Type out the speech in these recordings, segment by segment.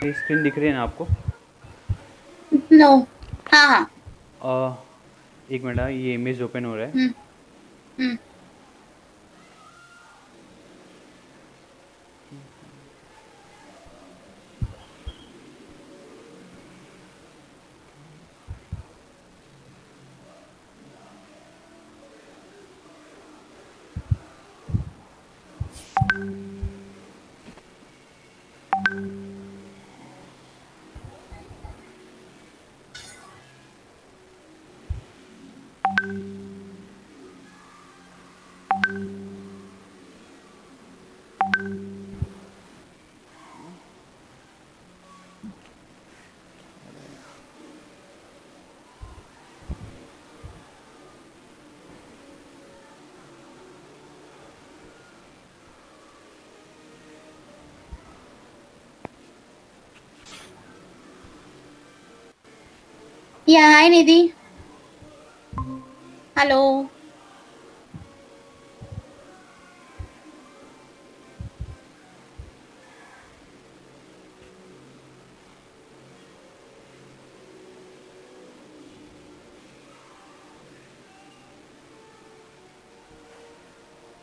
ये स्क्रीन दिख रही है ना आपको? नो। हाँ हाँ। एक मिनट, ये इमेज ओपन हो रहा है। Hmm. Hmm. Yeah hi Nidhi. Hello.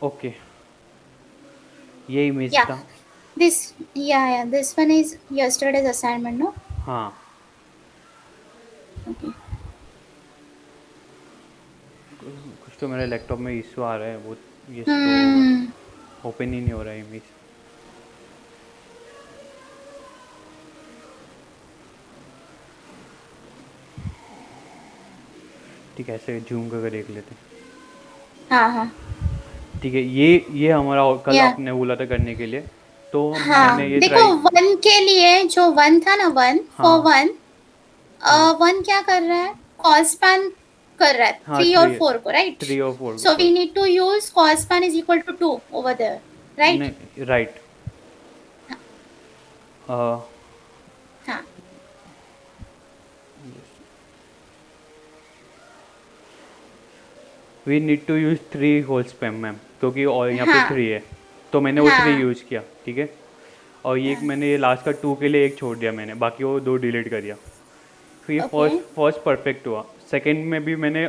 Okay, ये इमेज या था। This yeah this one is yesterday's assignment no. हाँ, ओके। कुछ तो मेरे लैपटॉप में इशू आ रहा है, वो ये शो हम्म। ओपन ही नहीं हो रहा है इमेज। ठीक है, ऐसे जूम करके देख लेते हैं। हाँ हाँ। ठीक है, ये हमारा कल या आपने बोला था करने के लिए, तो मैंने हाँ ये देखो, ट्राई। वन के लिए जो वन था ना, वन फॉर हाँ वन। हाँ वन क्या कर रहा है? कॉस्पान कर रहा है हाँ, 3 और थ्री 4 को, राइट? 3 और 4 सो वी पर। Need to use colspan is equal to 2 over there, right? नहीं, राइट। हाँ we need to use 3 whole span ma'am, क्योंकि और यहाँ पे हाँ 3 है, तो मैंने वो 3 हाँ यूज़ किया। ठीक है, और ये हाँ। मैंने ये लास्ट का 2 के लिए एक छोड़ दिया मैंने, बाकी वो 2 डिलीट कर दिया। फिर ये ओके। फर्स्ट फर्स्ट परफेक्ट हुआ। सेकंड में भी मैंने,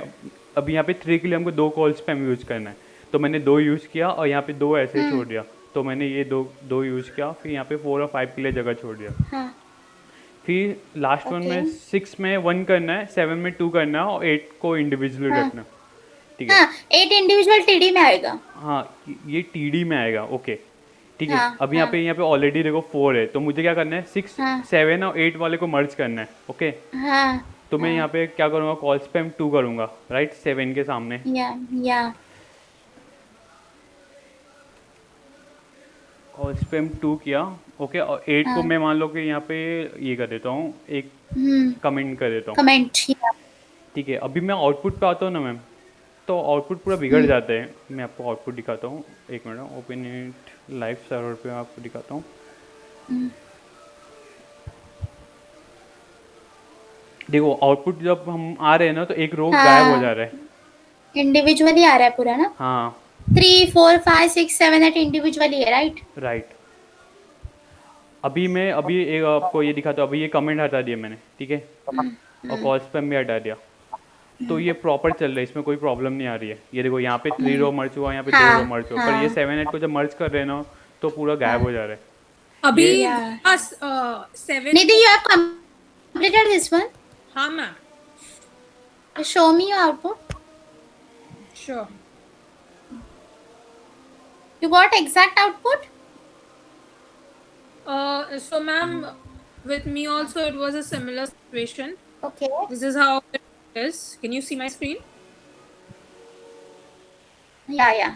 अभी यहाँ पे 3 के लिए हमको 2 कॉल स्पैम यूज़ करना है, तो मैंने 2 यूज़ किया और यहाँ पे 2 ऐसे ही हम्म। छोड़ दिया। तो मैंने ये दो दो यूज़ किया, फिर यहाँ पे 4 और 5 के लिए जगह छोड़ दिया। हाँ। फिर लास्ट वन ओके। में 6 में 1 करना है, 7 में 2 करना है और 8 को इंडिविजुअली हाँ रखना। ठीक है। हाँ, 8 इंडिविजुअल टीडी में आएगा। हाँ, ये टीडी में आएगा। ओके, ठीक है। हाँ अब हाँ यहाँ पे ऑलरेडी देखो 4 है, तो मुझे क्या करना है, 6 हाँ 7 और 8 वाले को मर्ज करना है। ओके, हाँ तो मैं यहाँ हाँ। पे क्या करूँगा, कॉल स्पैम 2 करूँगा, राइट, 7 के सामने। या कॉल स्पैम 2 किया। ओके, और 8 को हाँ। मैं मान लो कि यहाँ पे ये कर देता हूँ, एक हम्म। कमेंट कर देता हूँ। कमेंट या। ठीक है, अभी मैं आउटपुट पे आता हूँ ना मैम, तो आउटपुट पूरा बिगड़ हम्म। जाता है। मैं आपको आउटपुट दिखाता हूँ, एक minute, open it live server पे आपको दिखाता हूँ। हम्म। देखो, आउटपुट जब हम आ रहे हैं ना, तो एक रो गायब हो हाँ, जा रहा है। इंडिविजुअली आ रहा है पूरा ना। हाँ, 3 4 5 6 7 8 इंडिविजुअली है, राइट? राइट। अभी एक आपको ये दिखाता हूँ, अभी ये कमेंट हटा दिया मैंने। ठीक है, और कॉल स्पैम भी हटा दिया, तो ये प्रॉपर चल रहा है, इसमें कोई प्रॉब्लम नहीं आ रही है। ये देखो, यहाँ पे 3 रो मर्ज हुआ, यहाँ पे 2 रो हाँ मर्ज हुआ, पर ये हाँ 7 8 को जब मर्ज कर रहे हैं ना, तो पूरा गायब हाँ। हो जा रहा है। अभी ये या बस 7 निधि, को। You have completed this one? हाँ ma'am, Show me your output. Sure. You got exact output? So ma'am, with me also it was a similar situation. Okay. This is how it is. Can you see my screen? Yeah.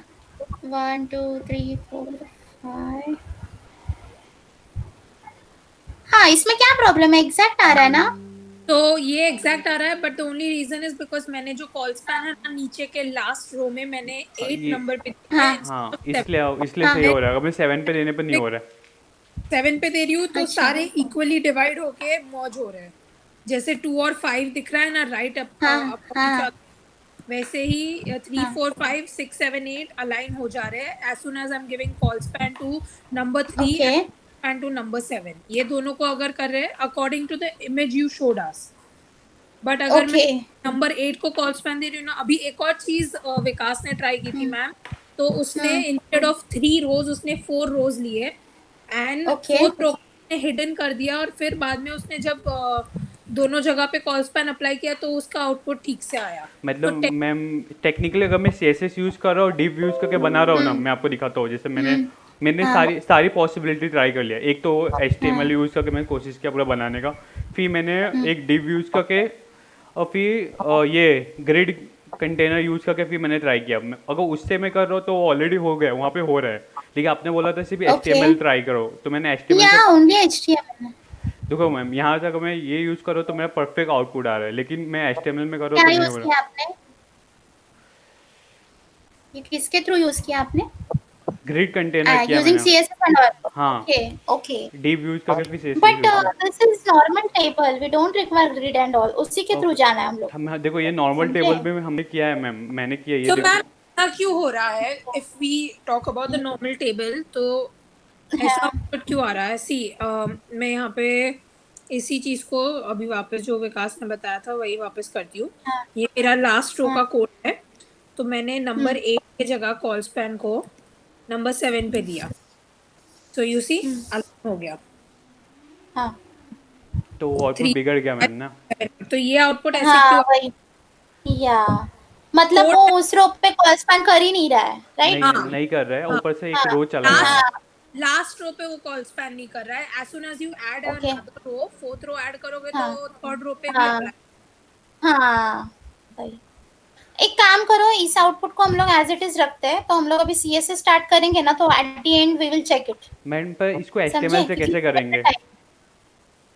1 2 3 4 5। हाँ, इसमें क्या problem है? Exact आ रहा है ना? तो ये एग्जैक्ट आ रहा है, but the only reason is because मैंने जो कॉल स्पैन है ना, नीचे के लास्ट रो में मैंने हाँ, 8 ये नंबर पे दिया है हाँ इंस्टेड हाँ, ऑफ इसलिए हाँ। सही हो रहा है। अभी 7 पे देने पर नहीं 7। हो रहा है। 7 पे दे रही हूँ तो अच्छा। सारे इक्वली डिवाइड होके मर्ज हो रहे हैं। जैसे 2 और 5 दिख रहा है ना, राइट अप हाँ अप each हाँ other, वैसे ही 3 हाँ। 4 5 6 7 8 अलाइन हो जा रहे हैं as soon as I am giving call span to number 3 okay. And span to number 7. ये दोनों को अगर कर रहे हैं according to the image you showed us. But अगर मैं Okay. नंबर 8 को कॉल स्पैन दे रही हूँ ना, अभी एक और चीज विकास ने ट्राई की थी मैम, तो उसने इंस्टेड ऑफ 3 रोज उसने 4 रोज लिए एंड Okay. 4th रो ने हिडन कर दिया, और फिर बाद में उसने जब दोनों जगह पे कॉल स्पैन अप्लाई किया तो उसका आउटपुट ठीक से आया. मतलब मैम टेक्निकली अगर मैं CSS यूज़ कर रहा हूँ, डिव यूज़ करके बना रहा हूँ ना, मैं आपको दिखाता हूँ. जैसे मैंने हाँ. सारी पॉसिबिलिटी ट्राई कर लिया. एक तो HTML यूज़ करके मैंने कोशिश किया पूरा बनाने का. फिर मैंने एक डिव यूज़ करके और फिर ये ग्रिड कंटेनर यूज़ करके फिर मैंने ट्राई किया. अगर उससे मैं कर रहा हूँ तो ऑलरेडी हो गया, वहाँ पे हो रहा है. लेकिन आपने बोला था सिर्फ Okay. HTML ट्राई करो, तो मैंने HTML से. Yeah, only HTML. देखो मैम, यहाँ से अगर मैं ये यूज़ करो तो मेरा परफेक्ट आउटपुट आ रहा है, लेकिन मैं HTML में कर रहा क्या हूँ तो नहीं यूज हो रहा. किया आपने? ये किसके थ्रू यूज किया आपने? ग्रिड कंटेनर किया Using मैंने. CSS and all. हाँ, Okay, okay. डिव यूज़ करके फिर CSS But यूज़ किया. this is normal table. We don't require grid and all. उसी के थ्रू ओके. जाना है हम लोग. हम देखो ये नॉर्मल समझे? टेबल पे हमने किया है मैम, मैंने किया ये तो देखो. मैम ऐसा क्यों हो रहा है? If we talk about the normal table, तो ऐसा हाँ. आउटपुट क्यों आ रहा है? सी मैं यहाँ पे इसी चीज को अभी वापस जो विकास ने बताया था वही वापस करती हूँ. हाँ. ये मेरा लास्ट रो हाँ. का कोड है, तो मैंने नंबर 8 के जगह कॉल स्पैन को नंबर 7 पे दिया. सो यू सी अलग हो गया. हाँ. तो आउटपुट 3 बिगड़ गया मैम ना. तो ये आउटपुट ऐसे हाँ क्यों? वही. या मतलब वो उस रो पे कॉल स्पैन कर ही नहीं रहा है, राइट? नहीं हाँ. नहीं कर रहा है, ऊपर से एक हाँ. रो चला गया. हाँ. लास्ट रो पे वो कॉल स्पैन नहीं कर रहा है. As soon as you add Okay. Another row, 4th row add करोगे हाँ. तो 3rd रो पे भी हाँ. अप्लाई. हाँ. वही. एक काम करो, इस आउटपुट को हम लोग एज इट इज रखते हैं. तो हम लोग अभी CSS स्टार्ट करेंगे ना, तो at the end we will check it. Ma'am पर इसको समझे? HTML से कैसे करेंगे?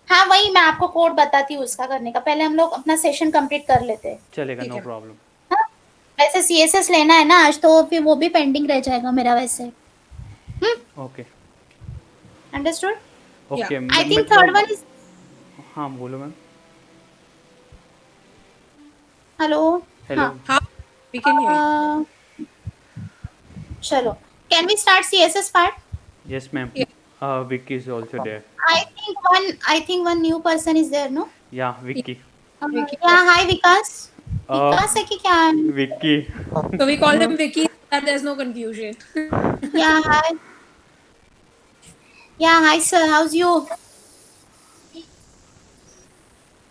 हाँ वही मैं आपको कोड बताती हूँ उसका करने का. पहले हम लोग अपना सेशन कंप्लीट कर लेते हैं. चलेगा, ठीक नो है. प्रॉब्लम. हाँ? वैसे CSS लेना है ना आज, तो फिर वो भी पेंडिंग रह जाएगा मेरा वैसे. Okay understood? Okay. I think third one is. हाँ बोलो मैम. हेलो. हेलो. हाँ, we can hear you. चलो, can we start CSS part? Yes ma'am. Vicky is also there. I think one new person is there, no? या Vicky. Yeah, hi Vikas. विकास है कि क्या है? Vicky. So we call him Vicky so that there's no confusion. Yeah, hi. Yeah, hi sir. How's you?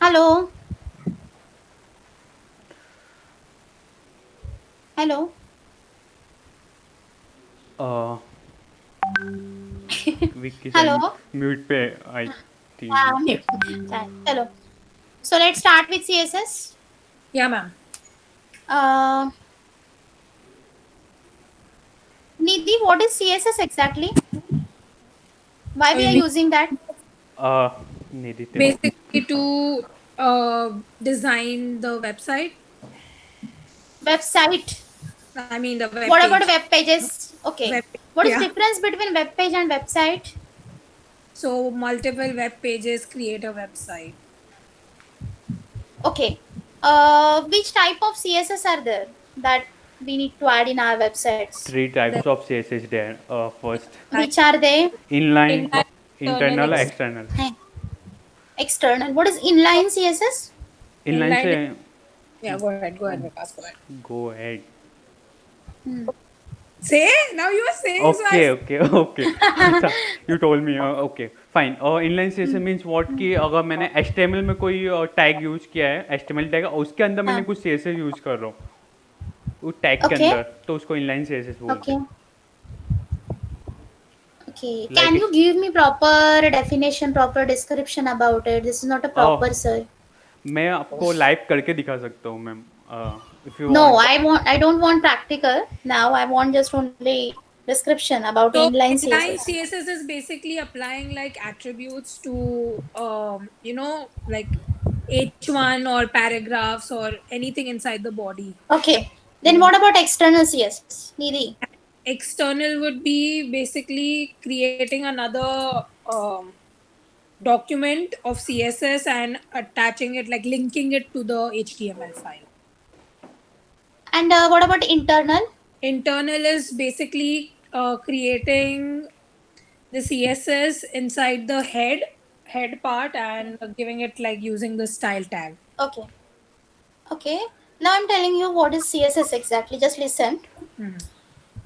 Hello. Hello. Vicky Hello. Mute पे आई थी. चलो. So let's start with CSS. Yeah, ma'am. Nidhi, what is CSS exactly? Why we are using that? Nidhi Basically to design the website. Website. I mean the web What page. about web pages? Okay. Web page, What is yeah. difference between web page and website? So multiple web pages create a website. Okay. Which type of CSS are there that we need to add in our websites? 3 types of CSS there. First Which are they? inline, Inline, internal, external. external. Hey. External. What is inline CSS? Inline से Yeah, go ahead, Vikas, go ahead. go ahead. Say, now you are saying. Okay, okay, okay. You told me. Okay, fine. Inline CSS means what कि अगर मैंने HTML में कोई tag use किया है, HTML tag, उसके अंदर मैंने कुछ CSS यूज कर रहा हूँ उस टैग के Okay. अंदर, तो उसको inline CSS बोलते Okay. हैं. Okay. Like Can it- you give me proper definition, proper description about it? This is not a proper, sir. मैं आपको लाइव करके दिखा सकता हूँ ma'am. If you No, want. I don't want practical. Now I want just only description about So inline inline CSS. CSS is basically applying like attributes to like H1 or paragraphs or anything inside the body. Okay. Then what about external CSS? Nidhi. External would be basically creating another document of CSS and attaching it, like linking it to the HTML file. And what about internal? Internal is basically creating the CSS inside the head part and giving it like using the style tag. Okay. Okay. Now I'm telling you what is CSS exactly. Just listen.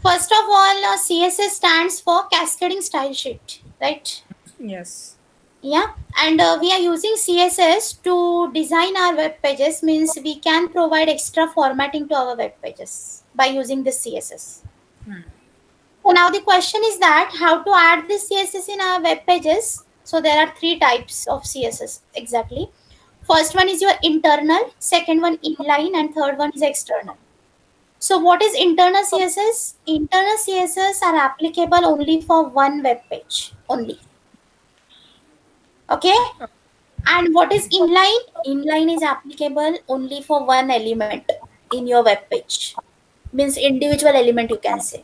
First of all, CSS stands for Cascading Style Sheet, right? Yes. Yeah. And we are using CSS to design our web pages. Means we can provide extra formatting to our web pages by using this CSS. So now the question is that how to add this CSS in our web pages. So there are three types of CSS exactly. First one is your internal, second one inline, and third one is external. So what is internal CSS? Internal CSS are applicable only for one web page only. Okay. And what is inline? Inline is applicable only for one element in your web page. Means individual element you can say.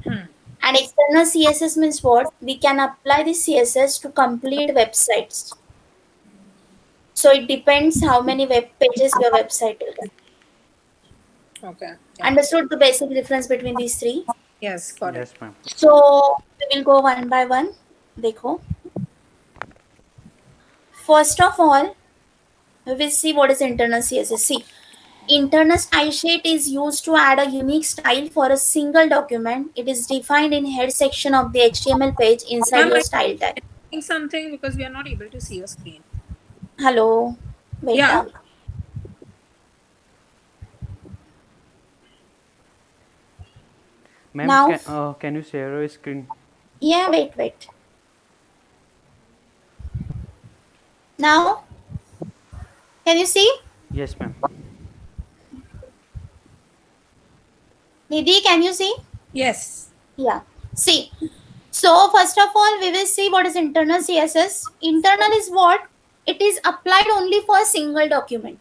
And external CSS means what? We can apply this CSS to complete websites. So it depends how many web pages your website will get. Okay. Yeah. Understood the basic difference between these three? Yes, got it. Yes, ma'am. So we will go one by one. देखो. First of all, we will see what is internal CSS. See, internal style sheet is used to add a unique style for a single document. It is defined in head section of the HTML page inside Ma'am, your I'm style tag. saying something because we are not able to see your screen. Hello. Wait. Yeah. Ma'am, Now, can you share your screen? yeah, wait. Now, can you see? Yes, ma'am. Nidhi, can you see? Yes. Yeah. See. So, first of all, we will see what is internal CSS. Internal is what? It is applied only for a single document.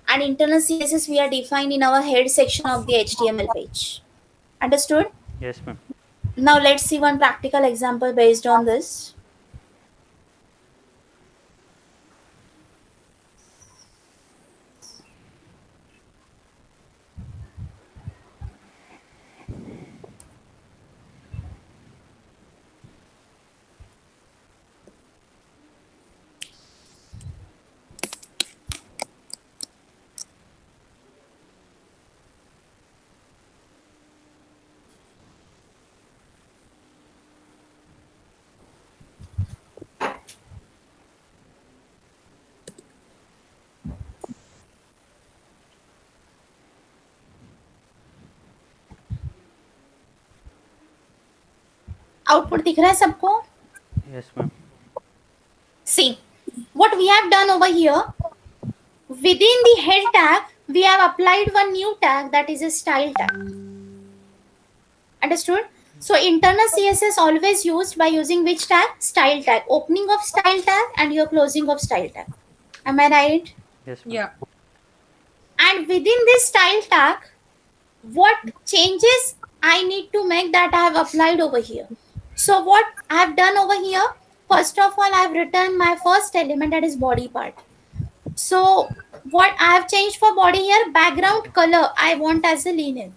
And internal CSS we are defined in our head section of the HTML page. Understood? Yes, ma'am. Now, let's see one practical example based on this. Output दिख रहा है सबको? Yes, ma'am. See, what we have done over here, within the head tag, we have applied one new tag that is a style tag. Understood? So internal CSS always used by using which tag? Style tag. Opening of style tag and your closing of style tag. Am I right? Yes, ma'am. Yeah. And within this style tag, what changes I need to make that I have applied over here? So what I have done over here, first of all, I have written my first element, that is body part. So what I have changed for body here, background color I want as a linen.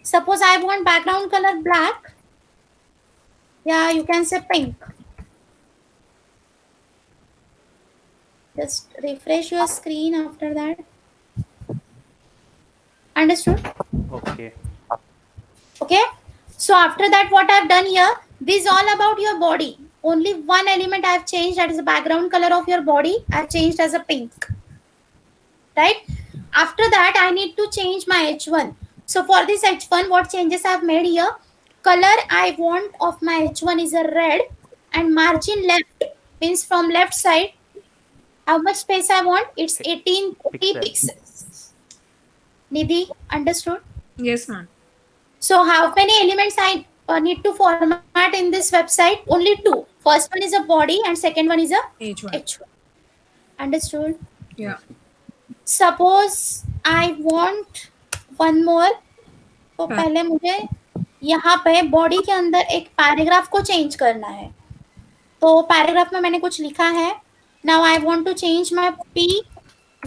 Suppose I want background color black. Yeah, you can say pink. Just refresh your screen after that. Understood? Okay. Okay. So after that, what I've done here, this is all about your body. Only one element I've changed, that is the background color of your body. I've changed as a pink. Right? After that, I need to change my H1. So for this H1, what changes I've made here? Color I want of my H1 is a red, and margin left means from left side. How much space I want? It's 1840 pixels. Nidhi, understood? Yes, ma'am. So how many elements I need to format in this website? Only two. First one is a body and second one is a H1. H1. Understood? Yeah. Suppose I want one more. तो पहले मुझे यहाँ पे body के अंदर एक paragraph को change करना है. तो पैराग्राफ में मैंने कुछ लिखा है. Now I want to change my P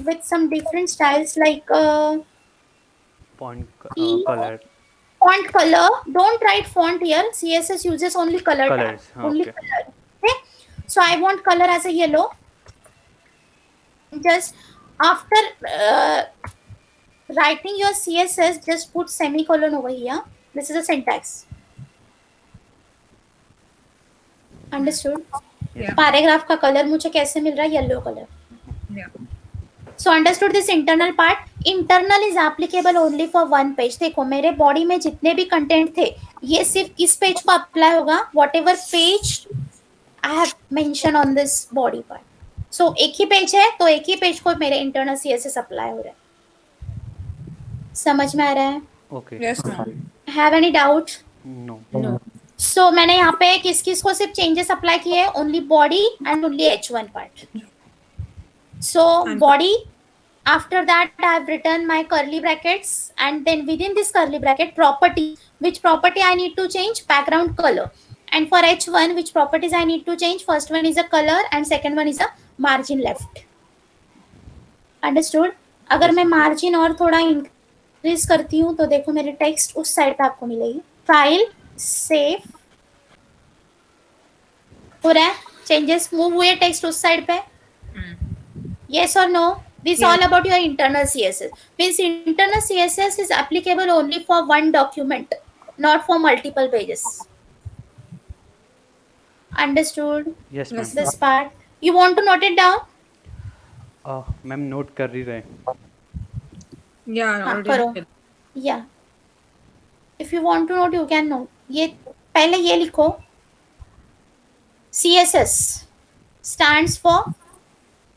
with some different styles like Font P color. font color, don't write font here. CSS uses only color tab. Colors, Only okay. color. Okay. So I want color as a yellow. Just after writing your CSS, just put semicolon over here. This is a syntax. Understood? Yeah. Paragraph का colour मुझे कैसे मिल रहा है? Yellow colour. Yeah. So understood this internal part. Internal is applicable only for one page. देखो मेरे body में जितने भी कंटेंट थे ये सिर्फ इस पेज को अप्लाई होगा. whatever page I have mentioned on this body part. So एक ही पेज है तो एक ही पेज को मेरे इंटरनल CSS अप्लाई हो रहा है. समझ में आ रहा है? Okay. Yes, ma'am. Have any doubt? No. No. So मैंने यहाँ पे किस किस को सिर्फ चेंजेस अप्लाई किए? Only body and only H1 part. So body, after that I have written my curly brackets, and then within this curly bracket property, which property I need to change? Background color. And for H1, which properties I need to change? First one is a color and second one is a margin left. Understood? अगर मैं margin और थोड़ा increase करती हूँ तो देखो मेरी text उस साइड पे आपको मिलेगी. File, save. हो रहा है? Changes move हुए text उस साइड पे? Yes or no? This Yes. all about your internal CSS. Means internal CSS is applicable only for one document, not for multiple pages. Understood yes Yes, ma'am. this part? You want to note it down? Ma'am note कर ही रहे. Yeah, हाँ, already. करो. Yeah. If you want to note, you can note. ये पहले ये लिखो. CSS stands for,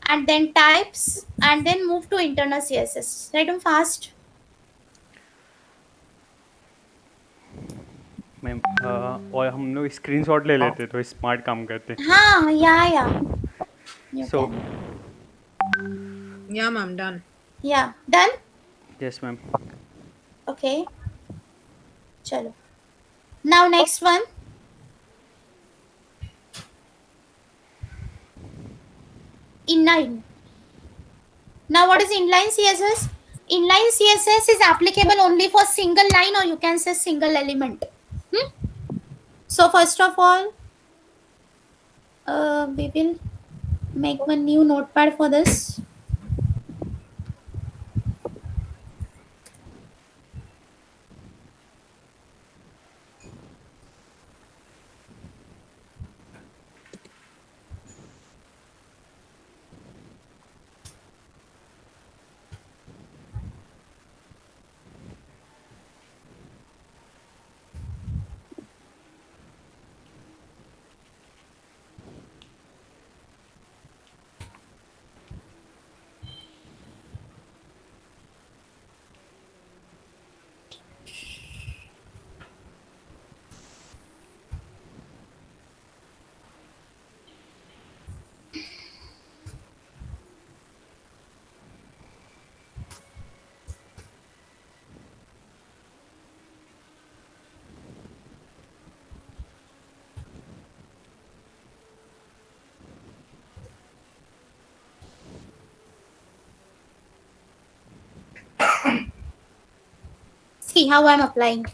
and then types, and then move to internal CSS. Write them fast. Ma'am और हम लोग स्क्रीनशॉट ले लेते तो स्मार्ट काम करते. हाँ, yeah. You So can. Yeah, ma'am. Done. Yeah, done. Yes ma'am. Okay. चलो. Now next one. Inline. Now what is inline CSS? Inline CSS is applicable only for single line, or you can say single element. So first of all, we will make one new notepad for this. See how I'm applying.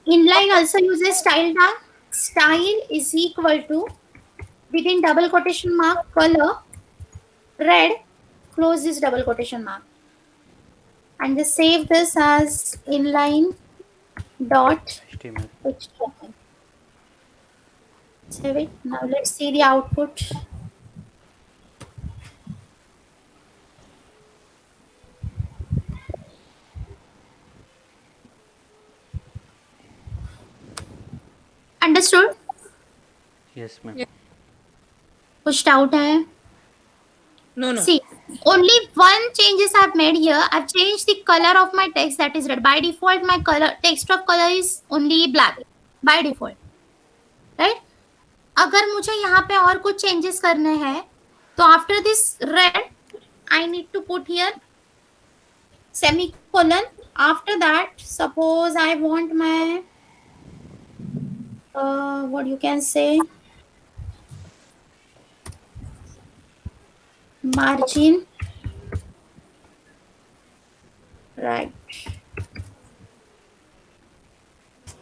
Inline also uses style tag. Style is equal to, within double quotation mark, color, red, close this double quotation mark. And just save this as inline dot HTML. HTML. Save it. Now let's see the output. Understood? Yes ma'am. Yeah. Pushed out hai. No. See, only one changes I've made here. I've changed the color of my text, that is red. By default, my color text of color is only black. By default, right? अगर मुझे यहाँ पे और कुछ changes करने हैं, तो after this red, I need to put here semicolon. After that, suppose I want my what you can say, margin, right?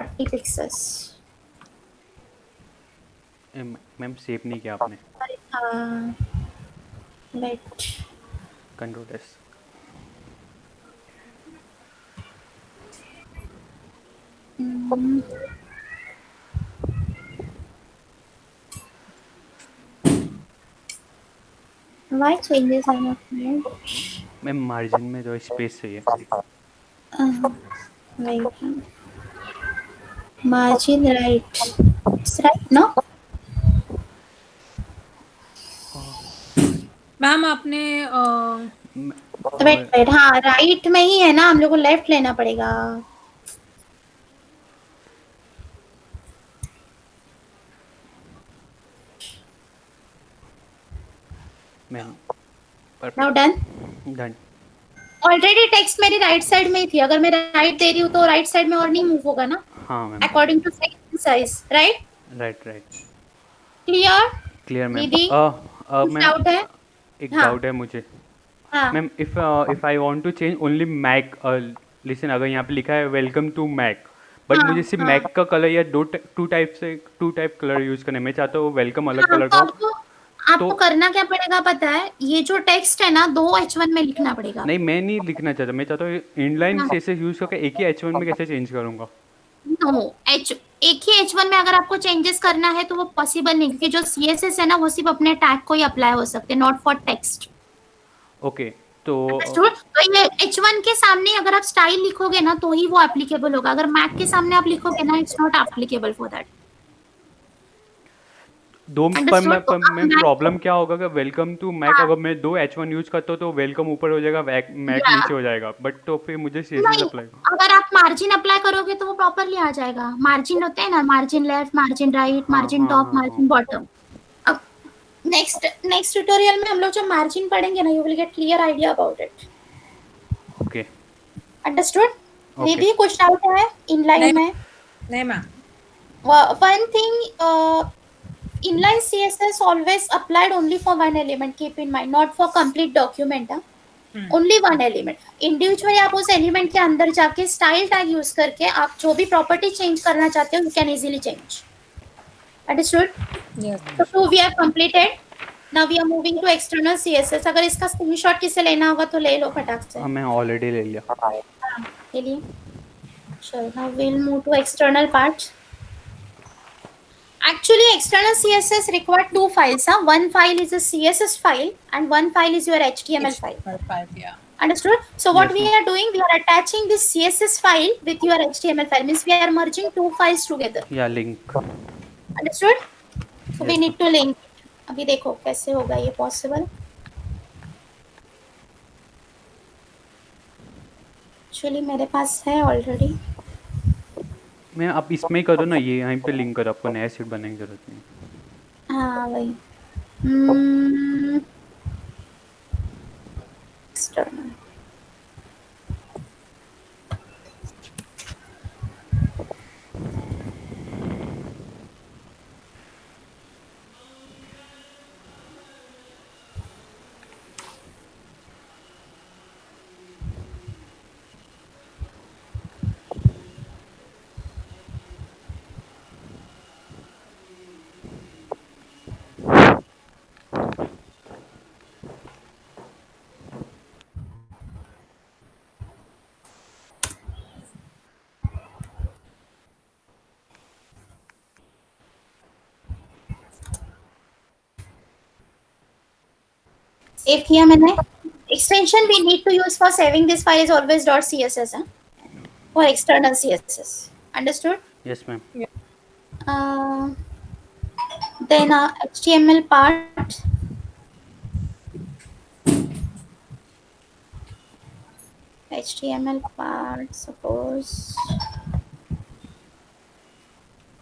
40 pixels. Ma'am save नहीं किया आपने। हाँ, wait. Control S. Why changes are not made? Ma'am margin में जो space चाहिए। Wait. Margin right. It's right, no? Ma'am आपने wait wait, हाँ right में ही है ना, हम लोग को लेफ्ट लेना पड़ेगा। Ma'am now done. Done. Already text मेरी राइट साइड में ही थी, अगर मैं राइट दे रही हूँ तो राइट साइड में और नहीं मूव होगा ना, हाँ ma'am. According to size, right? Right right. Clear? Clear ma'am. दीदी कुछ मैम डाउट है? एक हाँ डाउट है मुझे। हाँ ma'am if I want to change only mac, listen, अगर यहाँ पे लिखा है वेलकम टू मैक, बट हाँ मुझे सिर्फ हाँ मैक का कलर या टू टाइप कलर यूज़ करने में चाहता हूँ, वेलकम अलग हाँ, कलर तो का हो। आपको तो आपको करना क्या पड़ेगा पता है? ये जो टेक्स्ट है ना, 2 H1 में लिखना पड़ेगा नहीं, आपको। मैं नहीं लिखना चाहता, मैं चाहता हूँ इनलाइन हाँ, से यूज़ करके एक ही H1 में कैसे चेंज करूँगा। नो एच एक ही H1 में अगर आपको चेंजेस करना है तो वो पॉसिबल नहीं, क्योंकि जो CSS है ना वो सिर्फ अपने टैग को ही अप्लाई हो सकते हैं, नॉट फॉर टेक्स्ट। ओके तो अंडरस्टूड? तो ये H1 के सामने अगर आप स्टाइल लिखोगे ना तो ही वो एप्लीकेबल होगा, अगर मैक के सामने आप लिखोगे ना, it's not applicable for that. दो अंडरस्टूड? तो पर आप मैम मैक को, प्रॉब्लम क्या होगा कि वेलकम टू मैक हाँ, अगर मैं दो H1 यूज़ करता हूँ तो वेलकम ऊपर हो जाएगा, मैक या नीचे हो जाएगा, बट तो फिर मुझे CSS नहीं, अप्लाई। अगर आप मार्जिन अप्लाई करोगे तो वो प्रॉपरली आ जाएगा। मार्जिन होते हैं ना, मार्जिन लेफ्ट, मार्जिन राइट, हाँ मार्जिन हाँ टॉप, हाँ हाँ। Margin bottom. अब नेक्स्ट नेक्स्ट ट्यूटोरियल में हम लोग जब मार्जिन पढ़ेंगे ना, you will get clear idea about it. Okay understood? Okay. दीदी कुछ डाउट है नहीं इनलाइन में? नहीं ma'am. One thing, inline CSS always applied only for one element, keep in mind, not for complete document, only one element। Individually आप उस element के अंदर जाके स्टाइल टैग यूज करके आप जो भी प्रॉपर्टी चेंज करना चाहते हो, you can easily change. Understood? Yes. So two we have completed. Now we are moving to external CSS। अगर इसका स्क्रीनशॉट किसे लेना होगा तो ले लो फटाक से। हाँ मैं ऑलरेडी ले लिया। हाँ, ले लिए। चलो now we'll move to external part। Actually, external CSS require two files. Huh? One file is a CSS file and one file is your HTML file. HTML5 yeah। Understood? So what yes we ma'am. are doing, we are attaching this CSS file with your HTML file. Means we are merging two files together. या link. Understood? So we yes need ma'am. to link it. अभी देखो कैसे होगा ये possible. Actually मेरे पास है already. मैं आप इसमें ही करो ना, ये यहीं पे लिंक करो, आपको नया सीट बनाने की जरूरत नहीं। हाँ वही. Hmm, external. सेव किया मैंने. Extension we need to use for saving this file is always .css, huh? For external CSS. Understood? Yes ma'am. Uh, then HTML part. HTML part. Suppose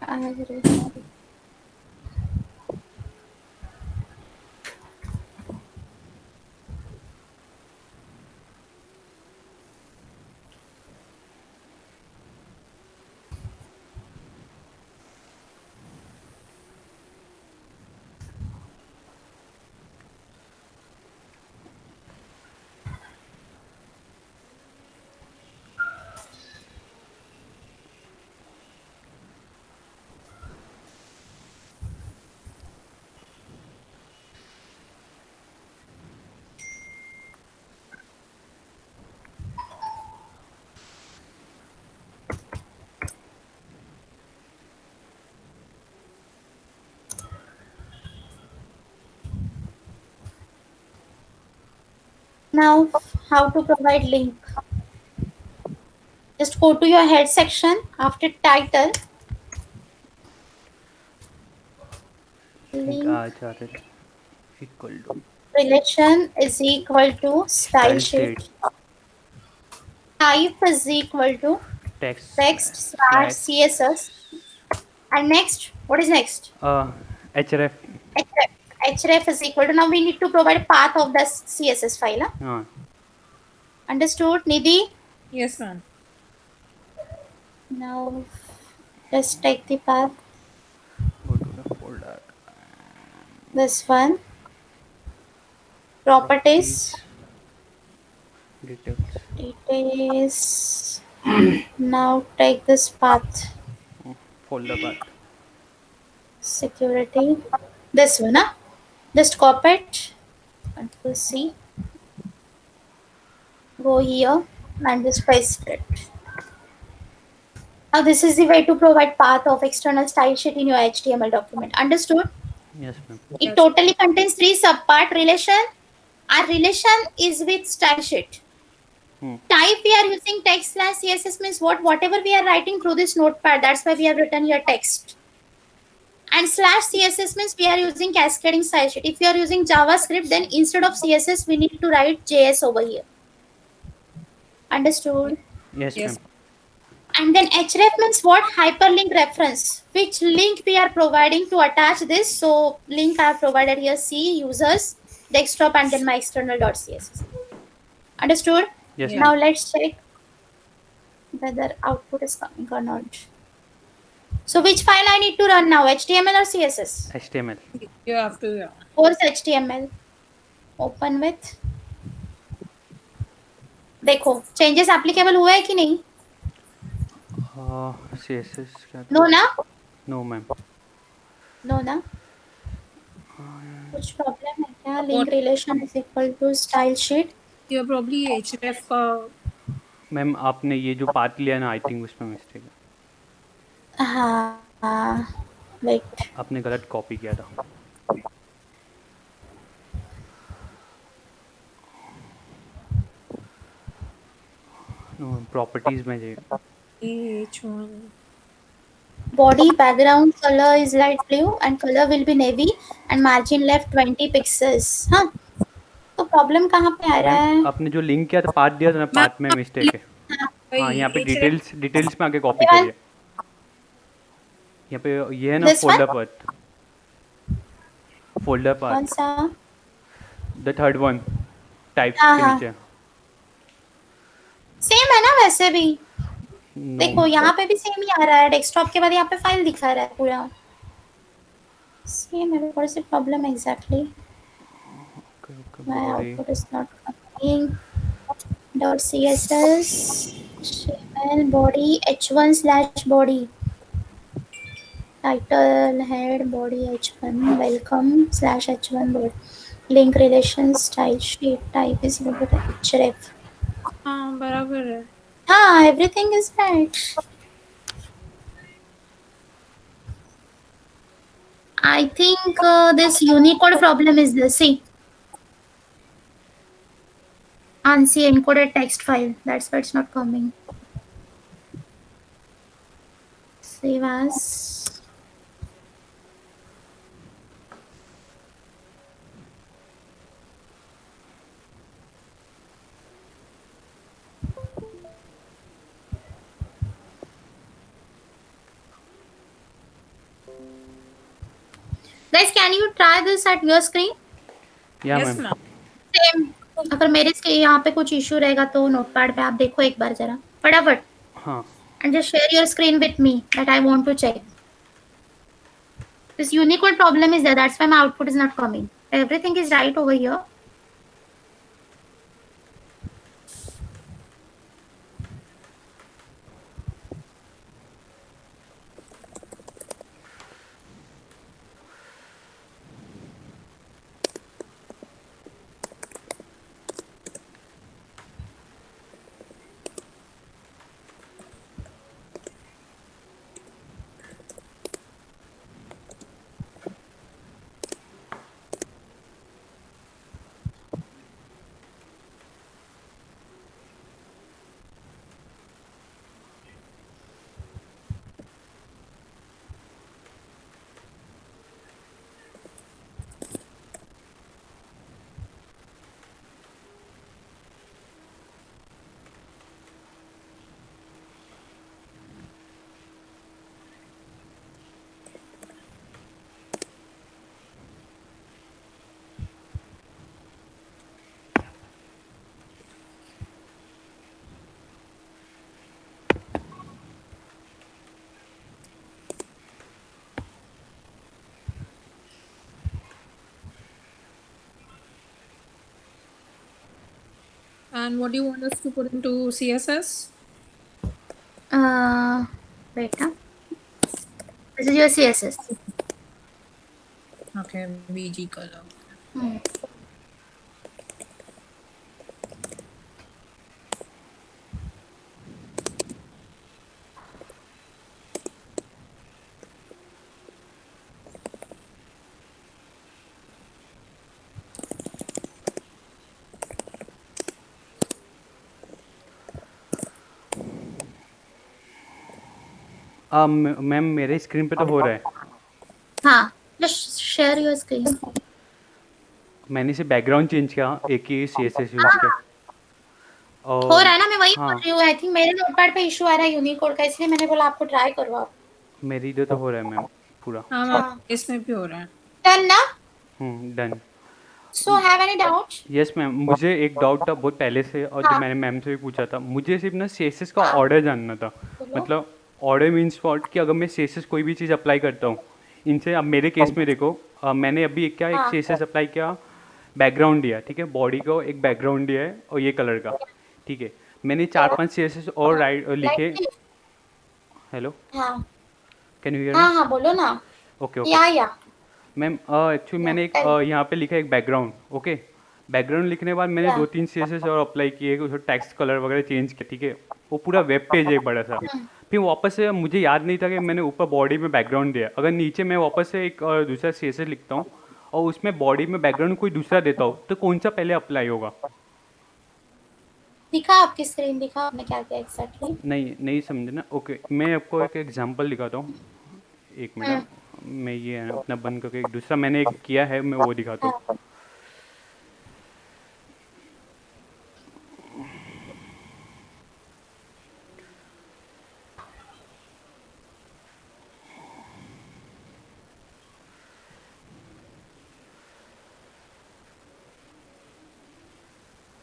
I have written. Now, how to provide link? Just go to your head section. After title, link link आ जाते equal to relation is equal to style style sheet. Sheet Type is equal to text text slash slash CSS. And next, what is next? H R F href. Href is equal to, now we need to provide path of the CSS file. Huh? हाँ Understood, Nidhi? Yes, ma'am. Now just take the path. Go to the folder This one. Properties. Details Details. Now take this path. Folder path Security. This one, huh? Just copy it. Control C. Go here and just paste it. Now this is the way to provide path of external style sheet in your HTML document. Understood? Yes ma'am It Yes. totally contains three subpart relation. Our relation is with style sheet. Type we are using text slash CSS means whatever we are writing through this notepad. That's why we have written here text. And slash CSS means we are using cascading style sheet. If you are using JavaScript, then instead of CSS, we need to write JS over here. Understood? Yes Yes. Ma'am And then href means what? Hyperlink reference. Which link we are providing to attach this? So link I have provided here, C users desktop and then my external.css. Understood? Yes Yeah. Now ma'am let's check whether output is coming or not. So which file I need to run now? HTML or CSS? H T M L You have to, yeah. Course HTML. Open with. देखो changes applicable हुआ है कि नहीं? C S S क्या No ना? No ma'am No ना? कुछ problem है क्या? Link relation is equal to style sheet. You're probably href का. मैम आपने ये जो पाथ लिया ना आई थिंक उसमें मिस्टेक है हाँ. Wait. आपने गलत कॉपी किया था प्रॉपर्टीज में जी H1. Body background color is light blue and color will be navy and margin left 20 pixels. हाँ. तो प्रॉब्लम कहाँ पे आ रहा है? मैम आपने जो लिंक किया था पाथ दिया था ना पाथ में मिस्टेक है हाँ यहाँ पे डिटेल्स डिटेल्स में आके कॉपी ये करिए यहाँ पे ये है ना This one? फोल्डर कौन पाथ सा? द थर्ड वन टाइप्स हाँ, के हाँ. नीचे सेम है ना वैसे भी? No, देखो यहाँ पे भी सेम ही आ रहा है. डेस्कटॉप के बाद यहाँ पे फाइल दिखा रहा है पूरा. सेम है. What is the problem exactly? okay, My body. output is not coming. .css HTML body h1 slash body title head body h1 welcome slash h1 body link relations style sheet type is equal to href. हाँ बराबर है. हाँ, everything is right. I think this Unicode problem is the see. ANSI encoded text file. That's why it's not coming. Save as. Guys, can you try this at your screen? या Yes, ma'am ma'am. Same. अगर मेरे यहाँ पे कुछ issue रहेगा तो notepad पे आप देखो एक बार जरा फटाफट. हाँ And just share your screen with me that I want to check. This Unicode problem is there. That's why my output is not coming. Everything is right over here. And what do you want us to put into CSS? Wait, huh? This is your CSS. Okay, VG color. Hmm. Ma'am मेरे screen पे तो हो रहा है, हाँ, just share your screen. मैंने इसे background change किया, एक ही CSS यूज़ किया हो और रहा है ना, मैं वही बोल हाँ रही हूँ. आई थिंक मेरे नोटपैड पे इशू आ रहा है यूनिकोड का, इसलिए मैंने बोला आपको ट्राई करो आप. मेरी इधर तो हो रहा है मैम पूरा. हाँ हाँ. मैम, इसमें भी हो रहा है. डन ना? Done. So have any doubts? Yes ma'am, मुझे एक डाउट था बहुत पहले से और जो हाँ. मैंने मैम से भी पूछा था, मुझे सिर्फ ना CSS का हाँ. ऑर्डर जानना था. बोलो. मतलब ऑर्डर मीन्स व्हाट, कि अगर मैं CSS कोई भी चीज़ अप्लाई करता हूँ इनसे, अब मेरे केस में देखो मैंने अभी एक हाँ. CSS अप्लाई किया, बैकग्राउंड दिया, ठीक है, बॉडी को एक बैकग्राउंड दिया है और ये कलर का, ठीक है. मैंने 4-5 CSS और राइट लिखे. Right. हेलो, हाँ. Can you hear me? हाँ हाँ बोलो ना. ओके ओके या मैम, एक्चुअली मैंने एक यहाँ पे लिखा है एक बैकग्राउंड. ओके, बैकग्राउंड लिखने के बाद मैंने Yeah. 2-3 CSS और अप्लाई किए, उसको टेक्स्ट कलर वगैरह चेंज किए, ठीक है. वो पूरा वेब पेज है एक बड़ा सा. फिर वापस से मुझे याद नहीं था कि मैंने ऊपर बॉडी में बैकग्राउंड दिया. अगर नीचे मैं वापस से एक दूसरा CSS लिखता हूँ और उसमें बॉडी में बैकग्राउंड कोई दूसरा देता हूँ, तो कौन सा पहले अप्लाई होगा? दिखा आपकी स्क्रीन, दिखा आपने क्या किया एग्जैक्टली. नहीं नहीं समझे ना. ओके, मैं आपको एक एग्जांपल दिखाता हूँ, एक मिनट. मैं ये है ना, अपना बंद करके एक दूसरा मैंने एक किया है, मैं वो दिखाता हूँ.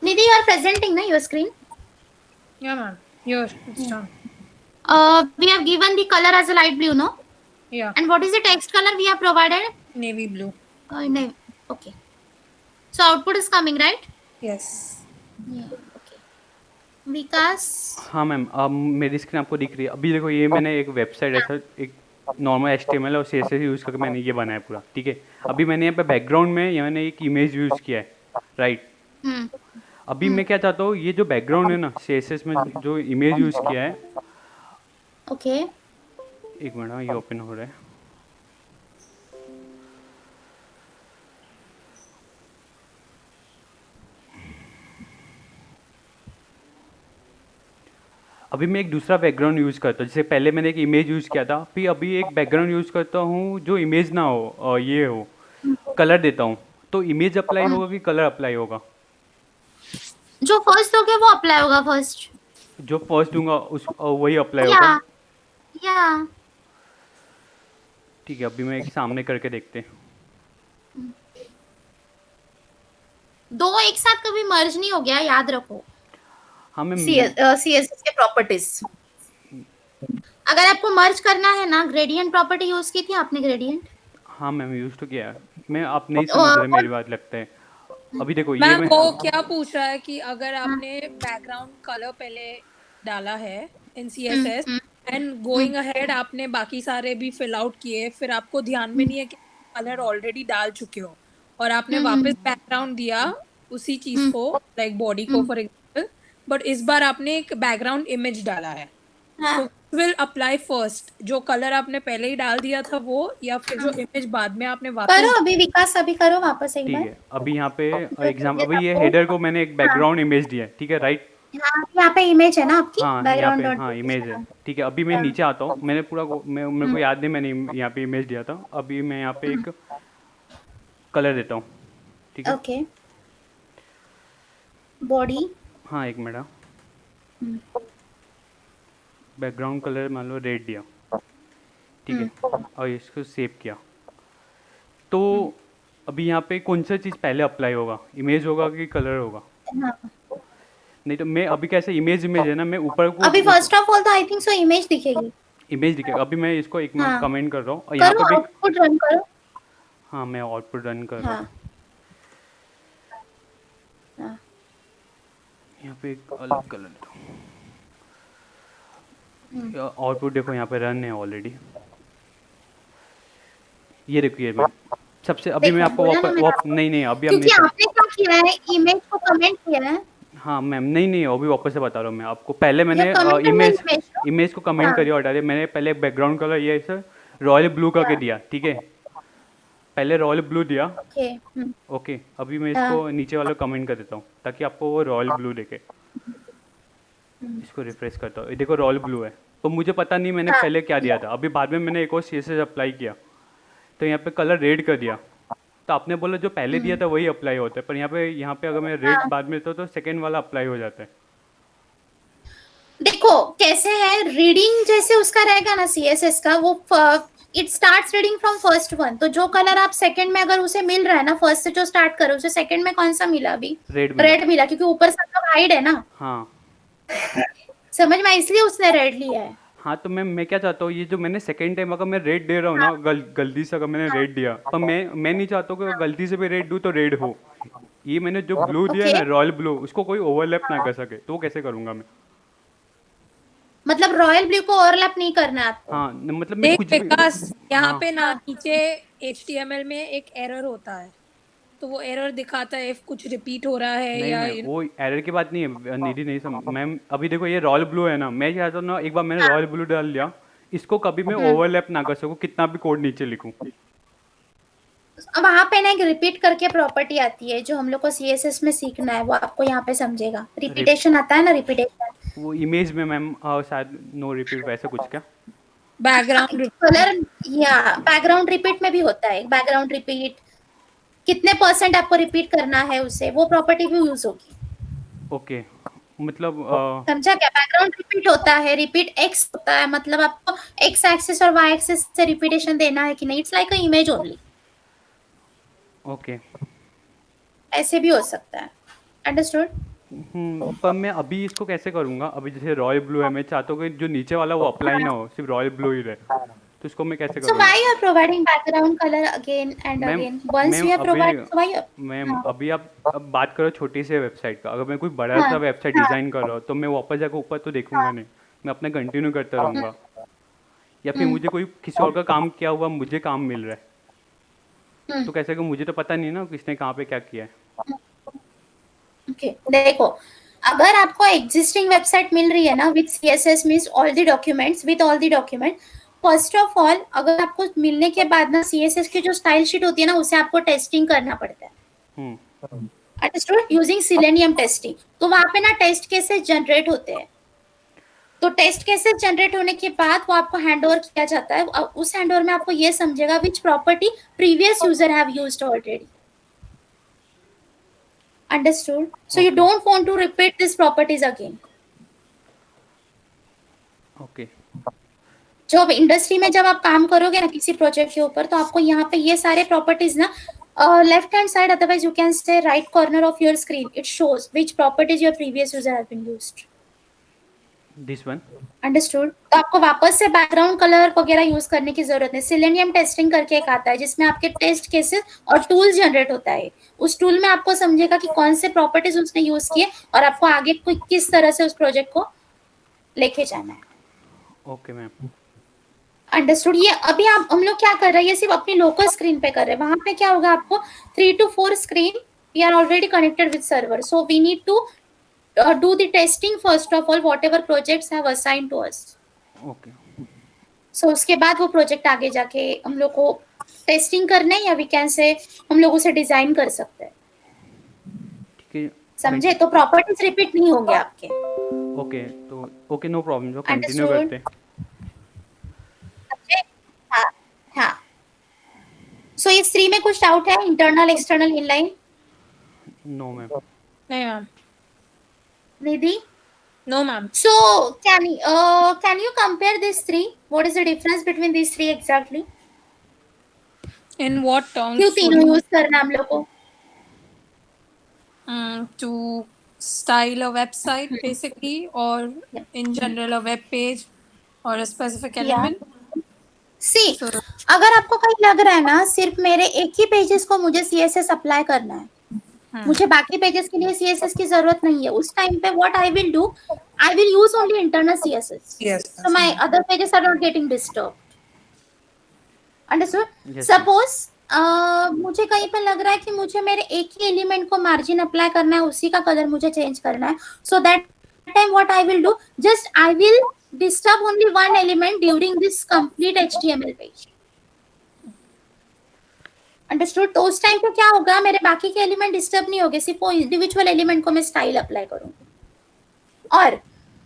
Nidhi, you are presenting na your screen. Yeah ma'am, here it's done. We have given the color as a light blue, no? Yeah, And what is the text color we have provided? navy blue. No. Okay. So output is coming, right? Yes. Yeah. Okay. Vikas. हाँ ma'am, अब मेरी screen आपको दिख रही है. अभी देखो, ये मैंने एक वेबसाइट ऐसा एक नॉर्मल HTML और CSS यूज़ करके मैंने ये बनाया पूरा, ठीक है. अभी मैंने यहाँ पे बैकग्राउंड में यहाँ मैंने एक इमेज यूज़ किया है, राइट. Hmm. अभी मैं क्या चाहता हूँ, ये जो बैकग्राउंड है ना CSS में जो इमेज यूज़ किया है, Okay. एक मिनट, हाँ, ये ओपन हो रहा है. अभी मैं एक दूसरा बैकग्राउंड यूज़ करता हूँ. जैसे पहले मैंने एक इमेज यूज़ किया था, फिर अभी एक बैकग्राउंड यूज़ करता हूँ जो इमेज ना हो, ये हो, कलर देता हूँ. तो इमेज अप्लाई होगा कि कलर अप्लाई होगा? जो फर्स्ट हो गया वो अप्लाई होगा फर्स्ट. जो फर्स्ट दूंगा उस वही अप्लाई या होगा. या ठीक है, अभी मैं एक सामने करके देखते हैं. दो एक साथ कभी मर्ज नहीं हो गया, याद रखो. हाँ मैम, CSS के प्रॉपर्टीज. अगर आपको मर्ज करना है ना, ग्रेडियंट प्रॉपर्टी यूज की थी आपने, ग्रेडियंट. हाँ मैम यूज़ तो किया है. मैं आप नहीं समझ रहे मेरी बात लगता है. अभी देखो ये मैम मैं, वो क्या पूछ रहा है कि अगर आपने बैकग्राउंड कलर पहले डाला है इन CSS एंड गोइंग अहेड आपने बाकी सारे भी फिल आउट किए, फिर आपको ध्यान में नहीं है कि कलर ऑलरेडी डाल चुके हो और आपने वापस बैकग्राउंड दिया उसी चीज को, लाइक बॉडी को फॉर एग्जांपल, बट इस बार आपने एक बैकग्राउंड इमेज डाला है. हाँ. विल अप्लाई फर्स्ट, जो कलर आपने पहले ही डाल दिया था वो, या फिर जो इमेज बाद में आपने वापस. करो अभी विकास, अभी करो वापस एक ठीक बार. है. अभी यहाँ पे एग्जाम, अभी ये हेडर को मैंने एक बैकग्राउंड इमेज दिया है, ठीक है, राइट. हाँ, यहाँ पे इमेज है ना आपकी, हाँ यहाँ बैकग्राउंड पे, डॉट. हाँ इमेज है, ठीक है. अभी मैं नीचे आता हूँ, मैंने पूरा मेरे को याद नहीं मैंने यहाँ पे इमेज दिया था. अभी मैं यहाँ पे एक कलर देता हूँ, ठीक है. ओके. बॉडी. हाँ एक मिनट. बैकग्राउंड कलर मान लो रेड दिया, ठीक है, और इसको सेव किया. तो अभी यहाँ पे कौन सा चीज़ पहले अप्लाई होगा, इमेज होगा कि कलर होगा? हाँ. नहीं तो मैं अभी कैसे इमेज है ना, मैं ऊपर को अभी फर्स्ट ऑफ ऑल तो आई थिंक सो इमेज दिखेगी. इमेज दिखेगा. अभी मैं इसको एक हाँ. कमेंट कर रहा हूँ और यहाँ करो पे भी. आउटपुट रन करो. हाँ मैं आउटपुट रन कर रहा हूँ. हाँ. हाँ. यहाँ पे एक अलग कलर दो। आउटपुट देखो यहाँ पे रन है ऑलरेडी। ये देखिए मैं सबसे अभी मैं देखो आपको बोला ना मैंने आपको, नहीं नहीं अभी हम क्योंकि नहीं आपने क्या किया है, इमेज को कमेंट किया है। हाँ मैम नहीं नहीं अभी वापस से बता रहा हूँ मैं आपको। पहले मैंने या कमेंट करना इमेज इमेज को। इमेज को कमेंट हाँ करिए और डालिए। मैंने पहले बैकग्राउंड कलर ये सर रॉयल ब्लू करके दिया, ठीक है। पहले रॉयल ब्लू दिया, ओके। ओके। अभी मैं हाँ इसको नीचे वाला कमेंट कर देता हूँ ताकि आपको वो रॉयल ब्लू देखे। इसको रिफ्रेश करता हूँ, ये देखो रॉयल ब्लू है। तो मुझे पता नहीं मैंने हाँ पहले क्या दिया था। अभी बाद में मैंने एक और CSS अप्लाई किया तो यहाँ पे कलर रेड कर दिया। तो आपने बोला जो पहले दिया था वही अप्लाई होता है, पर यहाँ पे अगर मैं रेड हाँ। बाद में तो सेकेंड वाला अप्लाई हो जाता है। देखो कैसे है, रीडिंग जैसे उसका रहेगा ना CSS का, वो it starts reading from first one. तो जो कलर आप सेकंड में अगर उसे मिल रहा है ना, फर्स्ट से जो स्टार्ट करो उसे सेकंड में कौन सा मिला अभी? रेड मिला। रेड मिला, क्योंकि ऊपर सब हाइड है ना, हाँ समझ में, इसलिए उसने रेड लिया है। हाँ। तो मैं क्या चाहता हूँ, ये जो मैंने सेकेंड टाइम अगर मैं रेड दे रहा हूँ ना, गलती से अगर मैंने रेड दिया, पर मैं नहीं चाहता हूँ कि अगर गलती से भी रेड दूँ तो रेड हो। ये मैंने जो ब्लू दिया है ओके, ना, रॉयल ब्लू, उसको कोई ओवरलैप ना कर सके, तो वो कैसे करूँगा मैं? मतलब रॉयल ब्लू को ओवरलैप नहीं करना है आपको। हाँ मतलब मैं देख कुछ भी। विकास, यहाँ हाँ पे ना नीचे HTML में एक एरर होता है, तो वो एरर दिखाता है if कुछ रिपीट हो रहा है नहीं या मैं वो एरर की बात नहीं है, निधि नहीं मैम। अभी देखो ये रॉयल ब्लू है ना, मैं चाहता हूँ ना एक बार मैंने रॉयल ब्लू डाल लिया, इसको कभी मैं ओवरलैप ना कर सकूँ कितना भी कोड नीचे लिखूँ। अब वहां पे ना एक रिपीट करके प्रॉपर्टी आती है जो हम लोग को CSS में सीखना है, वो आपको यहाँ पे समझेगा। रिपीटेशन आता है ना, रिपीटेशन। वो इमेज में मैम शायद नो रिपीट वैसे कुछ क्या? बैकग्राउंड कलर या बैकग्राउंड रिपीट में भी होता है, बैकग्राउंड रिपीट कितने % आपको रिपीट करना है उसे, वो प्रॉपर्टी भी यूज होगी। ओके मतलब समझा क्या? बैकग्राउंड रिपीट होता है, रिपीट एक्स होता है, मतलब आपको एक्स एक्सिस और वाई एक्सिस से रिपीटेशन देना है कि नहीं। It's like a image only, okay. ऐसे भी हो सकता है। अंडरस्टूड? पर मैं अभी इसको कैसे करूँगा? अभी जैसे रॉयल ब्लू है, मैं चाहता हूँ कि जो नीचे वाला वो अप्लाई ना हो, सिर्फ रॉयल ब्लू ही रहे, तो इसको मैं कैसे So करूँगा? why you are providing background color again and ma'am again? Once ma'am you have अभी provided, so why you? Ma'am हाँ अभी आप अब बात करो छोटी सी वेबसाइट का। अगर मैं कोई बड़ा हाँ सा वेबसाइट हाँ डिज़ाइन कर रहा हूँ तो मैं वापस जाकर ऊपर तो देखूंगा नहीं, मैं अपना कंटिन्यू करता रहूँगा। या फिर मुझे कोई किसी और का काम किया हुआ मुझे काम मिल रहा है, तो कैसे कि मुझे तो पता नहीं ना किसने कहाँ पे क्या किया है। ओके। देखो, अगर आपको एग्जिस्टिंग वेबसाइट मिल रही है ना with CSS means all the documents, with all the document, first of all अगर आपको मिलने के बाद ना CSS की जो स्टाइल शीट होती है ना, उसे आपको टेस्टिंग करना पड़ता है। हम्म अंडरस्टूड? Using selenium testing. तो वहां पे ना टेस्ट केसेस जनरेट होते हैं। तो टेस्ट केसेस जनरेट होने के बाद वो आपको हैंडओवर किया जाता है। उस हैंडओवर में आपको ये समझेगा which property previous user have used already. Understood? So you okay don't want to repeat these properties again. Okay जो अब इंडस्ट्री में जब आप काम करोगे ना किसी प्रोजेक्ट के ऊपर, तो आपको यहाँ पे ये सारे प्रॉपर्टीज ना left hand side, otherwise you can say right corner of your screen, it shows which properties your previous user have been used. This one. Understood? तो आपको वापस से बैकग्राउंड कलर वगैरह यूज करने की जरूरत नहीं। सिलेनियम टेस्टिंग करके एक आता है जिसमें आपके टेस्ट केसेस और टूल जनरेट होता है। उस टूल में आपको समझेगा कि कौन से प्रॉपर्टीज उसने यूज किए और आपको आगे किस तरह से उस प्रोजेक्ट को लेके जाना है। Okay ma'am. अंडरस्टूड? ये अभी आप हम लोग क्या कर रहे हैं, ये सिर्फ अपनी लोकल स्क्रीन पे कर रहे हैं। वहां पे क्या होगा, आपको 3 to 4 screen, we are already connected with server, so we need to do the testing first of all whatever projects have assigned to us. Okay So उसके बाद वो प्रोजेक्ट आगे जाके हम लोग को टेस्टिंग करना है, या वी कैन से हम लोग उसे डिजाइन कर सकते हैं। ठीक है। समझे? तो प्रॉपर्टीज रिपीट नहीं होंगे आपके। ओके तो ओके नो प्रॉब्लम, जो कंटिन्यू Understood? करते हैं। समझे? हाँ हाँ। सो इस 3 में कुछ डाउट है? Internal, external, inline? No ma'am. नहीं ma'am, Nidhi? No ma'am. So can you compare these 3? What is the difference between these 3 exactly? In what क्यों टर्म्स? तीनों यूज करना हम लोग को? To style a website basically, और in general a web page और अ स्पेसिफिक एलिमेंट। सी, अगर आपको कहीं लग रहा है ना सिर्फ मेरे एक ही पेजेस को मुझे CSS अप्लाई करना है, मुझे बाकी पेजेस के लिए सीएसएस की जरूरत नहीं है. उस टाइम पे what I will do, I will use only internal CSS, Yes. so my other pages are not getting disturbed. Understood. Yes, ma'am. Suppose मुझे कहीं पे लग रहा है कि मुझे मेरे एक ही एलिमेंट को मार्जिन अप्लाई करना है, उसी का कलर मुझे चेंज करना है, so that time what I will do, just I will disturb only one element during this complete HTML page. Understood. तो उस टाइम पे क्या होगा, मेरे बाकी के एलिमेंट डिस्टर्ब नहीं होंगे, सिर्फ वो इंडिविजुअल एलिमेंट को मैं स्टाइल अप्लाई करूंगी. और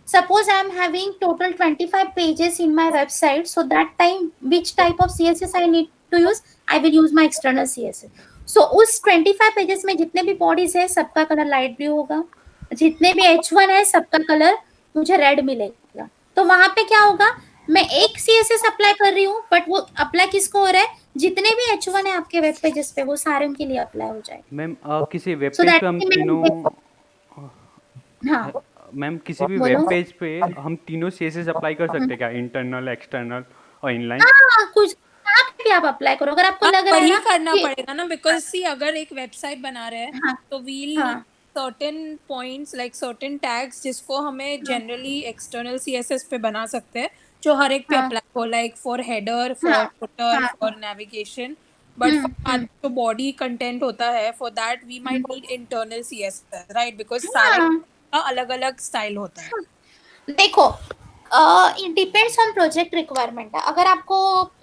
suppose I am having total 25 pages in my website, so that time which type of CSS I need to use, I will use my external CSS. So उस 25 pages में जितने भी bodies है सबका colour light blue होगा, जितने भी H1 है सबका कलर मुझे रेड मिलेगा. तो वहां पे क्या होगा, मैं एक CSS अप्लाई कर रही हूँ, बट वो अप्लाई किसको हो रहा है, जितने भी H1 है आपके वेब पेजेस पे वो सारे उनके लिए अप्लाई हो जाएगा. मैम किसी वेब So पेज that पे हम means तीनों हाँ मैम किसी भी बोलो. वेब पेज पे हम तीनों सीएसएस अप्लाई कर सकते हैं क्या, इंटरनल, एक्सटर्नल और इनलाइन? हाँ, कुछ कहाँ पे भी आप अप्लाई करो, अगर आपको लग रहा है वही ना करना कि पड़ेगा ना, बिकॉज सी अगर एक वेबसाइट बना रहे हैं हाँ तो वील हाँ certain points like certain tags जिसको हमें जनरली एक्सटर्नल सीएसएस पे बना सकते हैं, जो हर एक पे हाँ अप्लाई हो, लाइक फॉर हेडर, हाँ फॉर फुटर, हाँ for navigation. But for hmm. जो बॉडी कंटेंट होता है, for that we might need internal CSS, right? Because सारे हाँ का अलग अलग स्टाइल होता है. देखो, it depends on project requirement. अगर आपको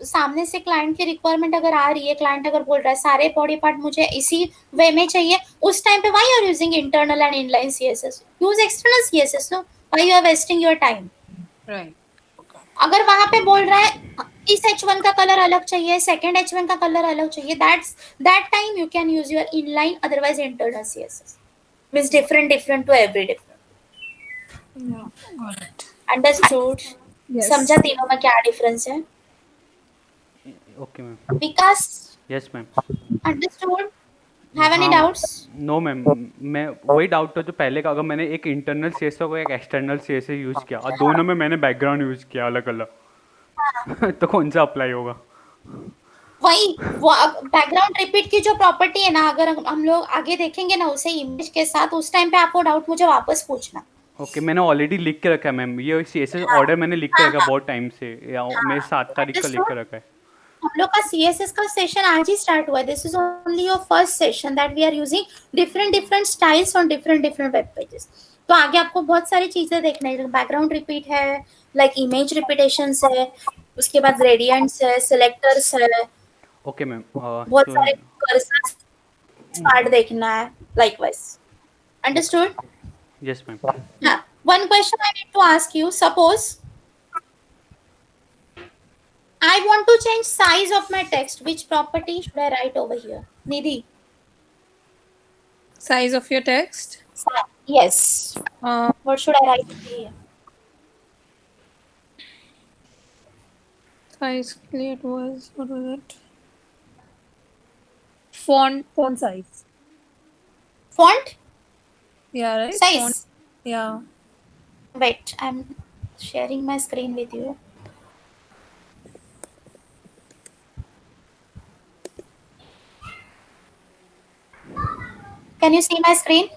सामने से क्लाइंट की रिक्वायरमेंट अगर आ रही है, क्लाइंट अगर बोल रहा है सारे बॉडी पार्ट मुझे इसी वे में चाहिए, उस टाइम पे why are using internal and inline CSS, use external CSS. No, why you are wasting your time. Right. अगर वहां पे बोल रहा है इस H1 का कलर अलग चाहिए, सेकंड H1 का कलर अलग चाहिए, that time you can use your inline, otherwise internal CSS means different to every different. Understood. समझा तीनों में क्या डिफरेंस है. Okay ma'am. Vikas, yes ma'am. Understood. Have any हाँ डाउट्स? नो मैम, मैं वही डाउट था जो पहले का, अगर मैंने एक इंटरनल सीएसएस को एक एक्सटर्नल सीएसएस यूज़ किया और दोनों में मैंने बैकग्राउंड यूज़ किया अलग अलग तो कौन सा अप्लाई होगा? वही वो बैकग्राउंड रिपीट की जो प्रॉपर्टी है ना, अगर हम लोग आगे देखेंगे ना उसे इमेज के साथ, उस टाइम पे आपको डाउट मुझे वापस पूछना. ओके, मैंने ऑलरेडी लिख के रखा है मैम, ये सीएसएस ऑर्डर मैंने लिख के रखा है बहुत टाइम से, मैं 7 तारीख का लिख के रखा है. हम लोग का सीएसएस का सेशन आज ही स्टार्ट हुआ है. This is only your first session that we are using different styles on different web pages. तो आगे आपको बहुत सारी चीजें देखना है. बैकग्राउंड रिपीट है, लाइक इमेज रिपीटेशंस है, उसके बाद ग्रेडियंट्स है, सिलेक्टर्स है, ओके मैम. बहुत सारे कर्सर्स पार्ट देखना है, लाइकवाइज. अंडरस्टूड. Yes ma'am. हाँ, one question I need to ask you. Suppose I want to change size of my text. Which property should I write over here? Nidhi. Size of your text. Yes. Uh, What should I write over here? size it was, what was it? Font size. Font Yeah, right? size. Font, yeah. Wait, I'm sharing my screen with you. Can you see my screen?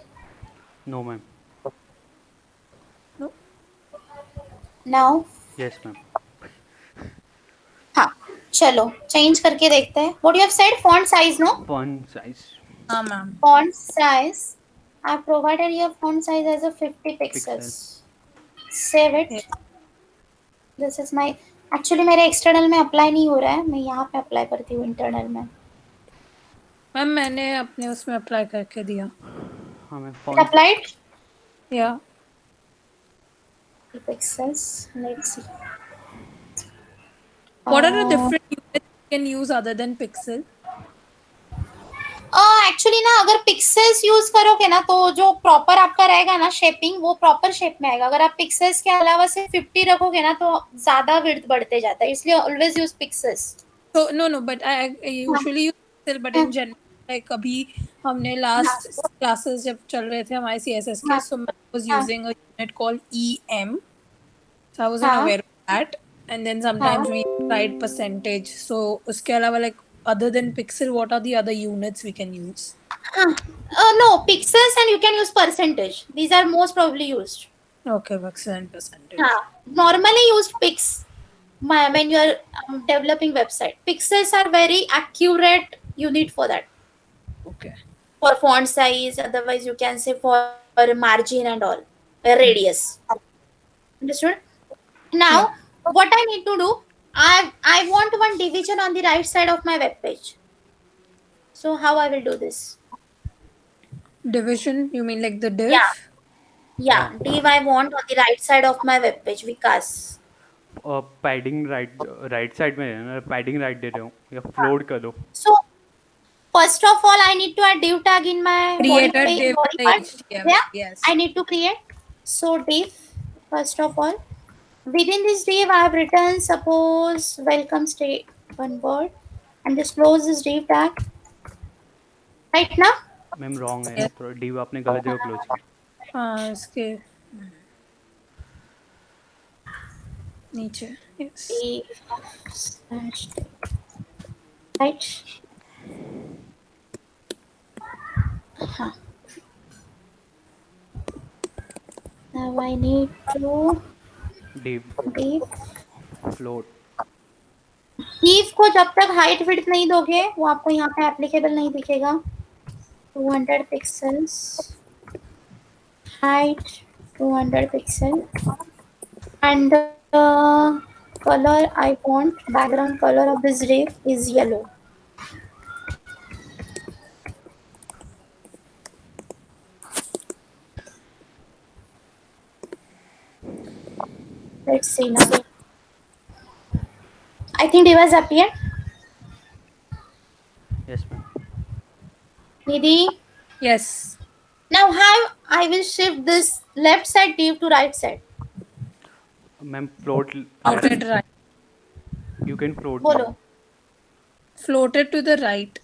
No ma'am. Now. Yes ma'am. हाँ, चलो change करके देखते हैं. What you have said? Font size, no? Font size. Ma'am. Font size. I've provided your font size as a 50 pixels. Save it. Yeah. This is my. Actually मेरे external में apply नहीं हो रहा है, मैं यहाँ पे अप्लाई करती हूँ इंटरनल में. मैम मैंने अपने उसमें अप्लाई करके दिया. हाँ ma'am. It font. applied. Yeah. Pixels. Let's see. What are the different units you can use other than pixel? Actually ना अगर पिक्सेल्स यूज करोगे ना तो जो प्रॉपर आपका रहेगा ना शेपिंग, वो प्रॉपर शेप में आएगा. अगर आप पिक्सेल्स के अलावा सिर्फ 50 रखोगे ना तो ज्यादा विड्थ बढ़ते जाता है, इसलिए always use pixels. So no, but I usually use pixel, but in general like अभी हमने last classes जब चल रहे थे हमारे CSS के, so I was using a unit called EM, so I wasn't aware of that, and then sometimes we write percentage. So उसके अलावा like other than pixel, what are the other units we can use? No, pixels and you can use percentage. These are most probably used. Okay, percentage. Normally used when you are developing website. Pixels are very accurate unit for that. Okay. For font size, otherwise you can say for margin and all, radius. Understood? Yeah. Now, what I need to do, I want one division on the right side of my web page. So how I will do this? Division, you mean like the div? Yeah, yeah. Div I want on the right side of my web page. Vikas. Padding right side में है ना, padding right they रहे हो या float कर दो. So first of all, I need to add div tag in my body Create a page, div body in the part. HTML. Yeah, Yes. I need to create. So div, first of all, within this div, I have written suppose welcome state one word, and just close this div tag. Right now, ma'am wrong है, Yes. थोड़ा div आपने गलत जगह close किया. हाँ, इसके नीचे. Yes. div slash right. Huh. Now I need to div div. float. div को जब तक हाइट विड्थ नहीं दोगे वो आपको यहाँ पे एप्लीकेबल नहीं दिखेगा. 200 pixels height 200 pixel and the color I want background color of this div is yellow. Let's see now. I think div has appeared. Yes ma'am. Nidhi, Yes. now how I will shift this left side div to right side. Ma'am float Float it right. You can float. Bolo. Float it to the right.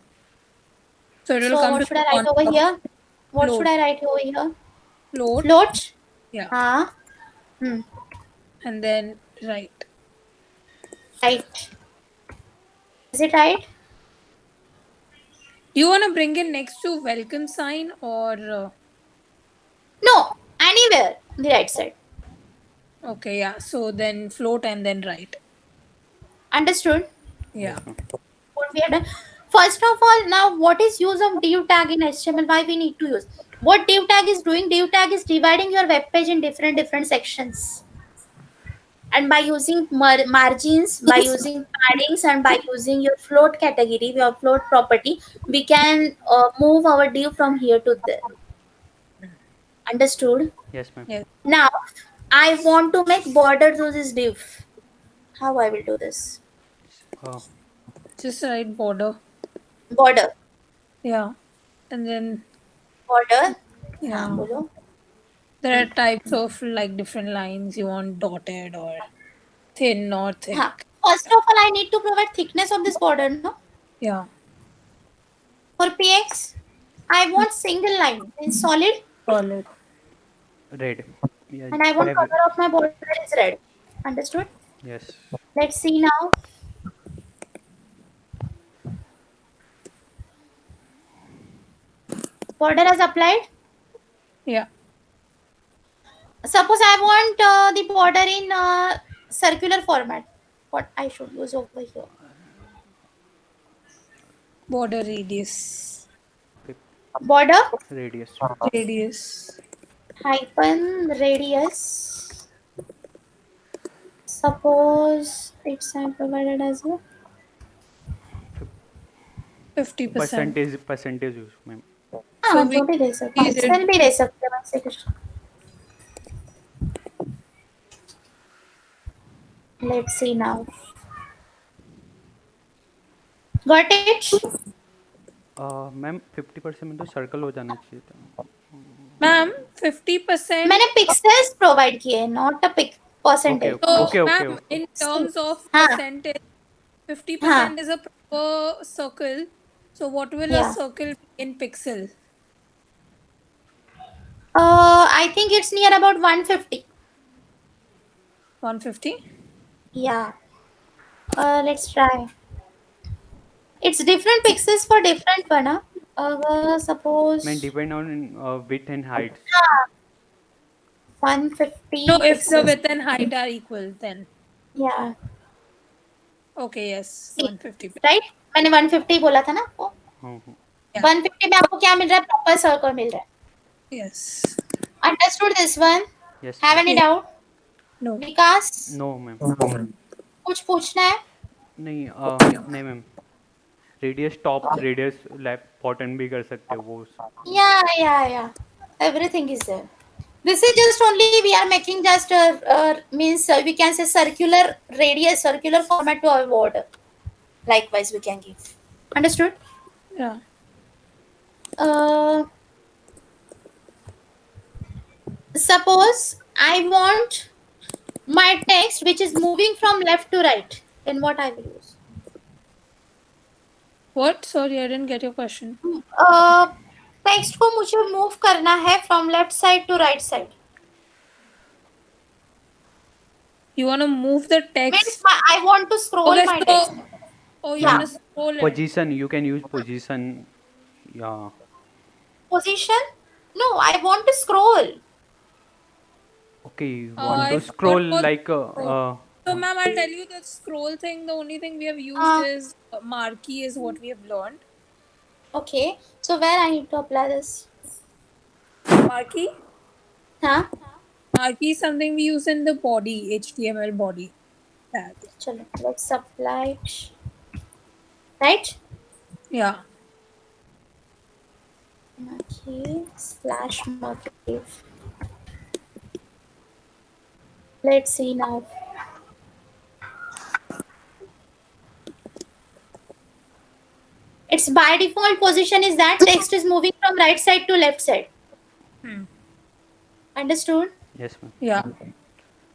So it will So come what to should the I write corner over of here? What Float. should I write over here? Float. Float. Yeah. Hmm. And then right. Right. Is it right? Do you want to bring it next to welcome sign or No, anywhere on the right side. okay, yeah. So then float and then right. Understood? Yeah. What we have done. First of all, now what is use of div tag in HTML? Why we need to use? What div tag is doing? Div tag is dividing your web page in different sections. And by using margins, by using paddings, and by using your float category, your float property, we can move our div from here to there. Understood? Yes ma'am. Yes. Now, I want to make border to this div. How I will do this? Just write border. Border. Yeah. And then Border. yeah. Bolo. There are types of like different lines. You want dotted or thin or thick. Huh. First of all, I need to provide thickness of this border, no? Yeah. For PX, I want single line in solid, Solid. Red. Yeah, and I want color of my border is red. Understood? yes. Let's see now. Border has applied. Yeah. Suppose I want the border in circular format. What I should use over here? Border radius. Border Radius. Radius. hyphen radius. Suppose it's provided as a 50%. Percentage use ma'am. हाँ we जो भी दे सकते हैं, Excel भी दे सकते हैं वैसे कुछ. Let's see now. Got it? Ma'am 50% में तो सर्कल हो जाना चाहिए था. Ma'am, 50%. मैंने पिक्सेल्स प्रोवाइड किए, not a percentage. So, Okay. ma'am, in terms of हाँ. percentage, 50% is a proper circle. So, what will a Yeah. circle be in pixel? I think it's near about 150. 150? Yeah. Let's try. It's different pixels for different one. suppose मैं depend on width and height. 150 No, if the pixels. width and height are equal, then Yeah. okay, yes, See, 150. right? मैंने 150 बोला था ना आपको. हाँ, 150 में आपको क्या मिल रहा है? प्रॉपर सर्कल मिल रहा है. Yes. Understood this one? yes Have ma'am. any Yeah. doubt? No. Vikas No ma'am. कुछ पूछना है? नहीं नहीं ma'am. Radius top radius left bottom भी कर सकते हो वो. Yeah. Everything is there. This is just only we are making just means we can say circular radius, circular format to our word. Likewise, we can give. Understood? Yeah. Uh, suppose I want my text which is moving from left to right. Then what I will use? What? Sorry, I didn't get your question. Text को मुझे move करना है from left side to right side. You want to move the means text? I want to scroll Okay, my so text. oh, you Yeah. want to scroll it. Position, you can use position. Yeah. Position? No, I want to scroll. Okay, you I want to forgot scroll what- like So, ma'am, I'll tell you the scroll thing. The only thing we have used Ah. is marquee, is what we have learned. Okay, so where I need to apply this? Marquee? Huh? Marquee is something we use in the body, HTML body tag. Chalo, let's apply it. Right? Yeah. Okay, slash motif. Let's see now. Its by default position is that text is moving from right side to left side. Understood? yes ma'am. Yeah.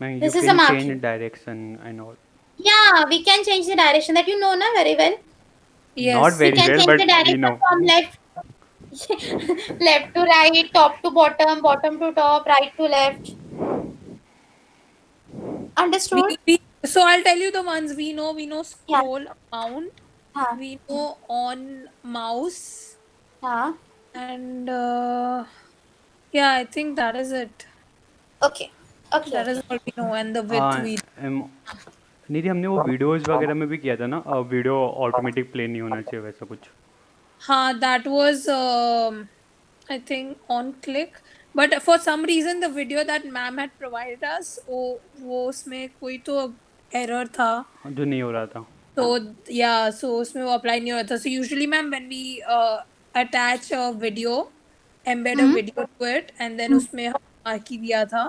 Ma'am, This you is a can marquee. change direction and all. Yeah, we can change the direction that you know na very well. Yes. Not We very can well, change but the we direction know. from left left to right, top to bottom, bottom to top, right to left. Understood? So I'll tell you the ones we know. We know scroll, mount. Huh. We know on mouse, Huh. and yeah, I think that is it. Okay. Okay. That is all we know, and the width we. निधि हमने वो videos वगैरह में भी किया था ना, video automatic play नहीं होना चाहिए वैसा कुछ. That was I think on click, but for some reason the video that ma'am had provided us, वो उसमें कोई तो error था. जो नहीं हो रहा था. So yeah, so उसमें वो apply नहीं हो रहा था. So usually ma'am, when we attach a video, embed a video to it, and then उसमें हम marquee दिया था.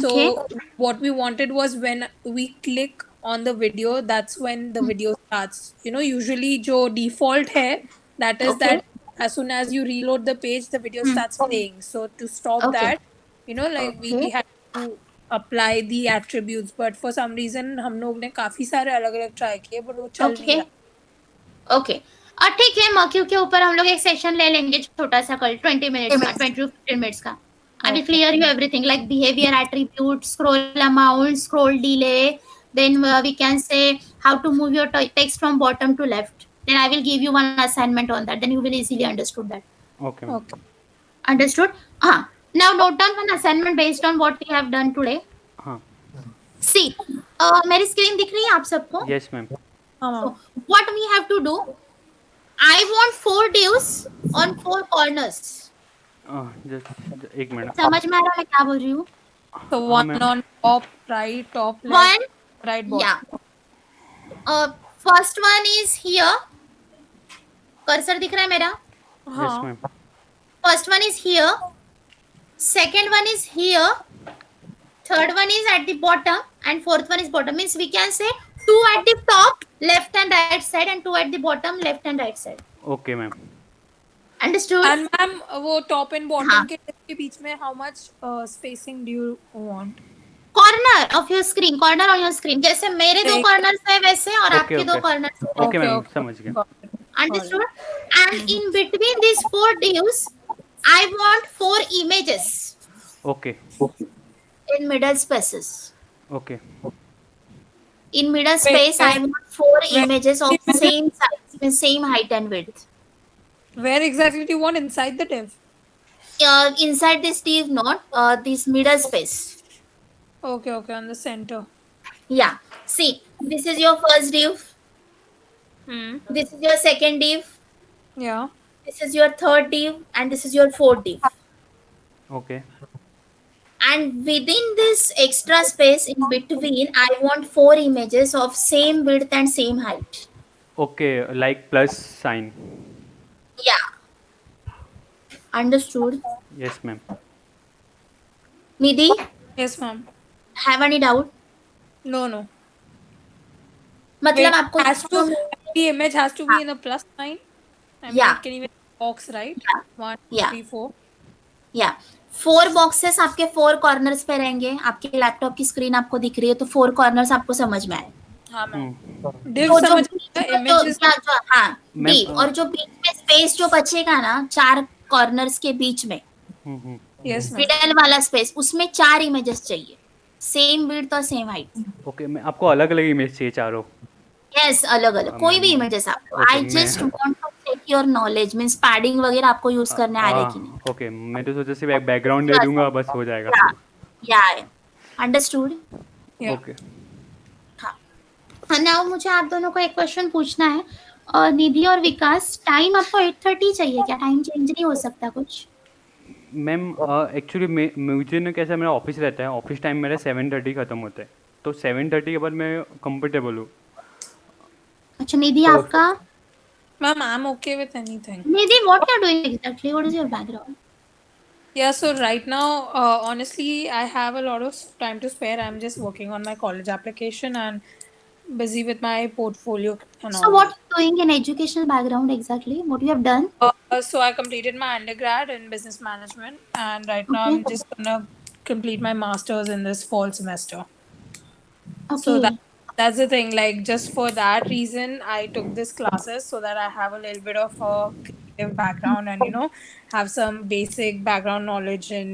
So what we wanted was when we click on the video, that's when the video starts. You know, usually जो default है, that is that as soon as you reload the page, the video starts playing. So to stop that, you know, like we had to apply the attributes, but for some reason हम लोग ने काफी सारे अलग-अलग try किए, but वो चल नहीं रहा. ओके. और ठीक है, मॉक्यू के ऊपर हम लोग एक सेशन ले लेंगे छोटा सा कल 20 मिनट्स का, 20 to 15 मिनट्स का. I will clear you everything like behavior attribute, scroll amount, scroll delay. Then we can say how to move your text from bottom to left. Then I will give you one assignment on that. Then you will easily understood that. Okay. Okay. Understood? Now note down one assignment based on what we have done today. हाँ. See, मेरी screen दिख रही है आप सबको? Yes ma'am. So, what we have to do? I want 4 divs on 4 corners. Just एक minute. समझ में आ रहा है मैं क्या बोल रही हूँ? So one on top right, top left, One, right bottom. yeah. First one is here. Cursor दिख रहा है मेरा? Yes ma'am. First one is here. Second one is here. Third one is at the bottom, and fourth one is bottom. Means we can say 2 at the top, left and right side, and 2 at the bottom, left and right side. Okay ma'am. Understood? And ma'am, वो top and bottom हाँ. के बीच में how much spacing do you want? Corner of your screen, corner on your screen. जैसे मेरे 2 corners है वैसे और Okay, आपके 2 okay. corners. Okay ma'am, समझ गया. Got it. Understood? And in between these 4 divs, I want 4 images Okay. in middle spaces. Okay. In middle space, I want 4 images of same size, same height and width. Where exactly do you want inside the div? Inside this div, not this middle space. Okay, okay, on the center. Yeah. See, this is your first div. Hmm. This is your second div. Yeah. This is your third div, and this is your fourth div. Okay. And within this extra space in between, I want four images of same width and same height. Okay, like plus sign. Yeah. Understood. Yes, ma'am. Nidhi, Yes, ma'am. have any doubt? No, no. मतलब It आपको has to, the image has to हाँ, be in a plus sign. I mean, yeah, it can even box, right? yeah, 1, 2, yeah, 3, 4. yeah. Four boxes आपके four corners पे रहेंगे. आपके laptop की screen आपको दिख रही है तो फोर कॉर्नर्स आपको समझ में आए. हाँ मैम. हम्म. Div तो जो समझ बीच आया, में जो images. जो हाँ मैम डीप और जो बीच में स्पेस जो बचेगा ना चार कॉर्नर्स के बीच में Yes, ma'am. मिडल वाला स्पेस उसमें चार इमेजेस चाहिए सेम विड्थ और सेम हाइट. ओके, मैं आपको अलग अलग इमेज चाहिए चारों. यस अलग अलग कोई भी मैम इमेजेस आपको. ओके आई मैं just want to check your knowledge means padding वगैरह आपको यूज करने आ रहा है कि नहीं. ओके, मैं तो सोचा सिर्फ एक बैकग्राउंड दे दूंगा बस हो जाएगा. या या अंडरस्टूड. Yeah. ओके. हाँ नाउ मुझे आप दोनों को एक क्वेश्चन पूछना है. निधि और विकास टाइम आपको 8:30 चाहिए क्या? टाइम चेंज नहीं हो सकता कुछ? मैम एक्चुअली मुझे ना कैसा मेरा ऑफिस रहता है. ऑफिस टाइम मेरा 7:30 ख़त्म होता है, तो 7:30 के बाद मैं कंफर्टेबल हूँ. अच्छा निधि तो आपका. Ma'am, I'm okay with anything. Nidhi what you are doing exactly? What is your background? Yeah, so right now, honestly, I have a lot of time to spare. I'm just working on my college application and busy with my portfolio and So all what that. you doing in educational background exactly? What you have done? So I completed my undergrad in business management, and right now Okay. I'm just gonna complete my master's in this fall semester. So Okay. that's the thing. Like just for that reason, I took this classes so that I have a little bit of a creative background and have some basic background knowledge in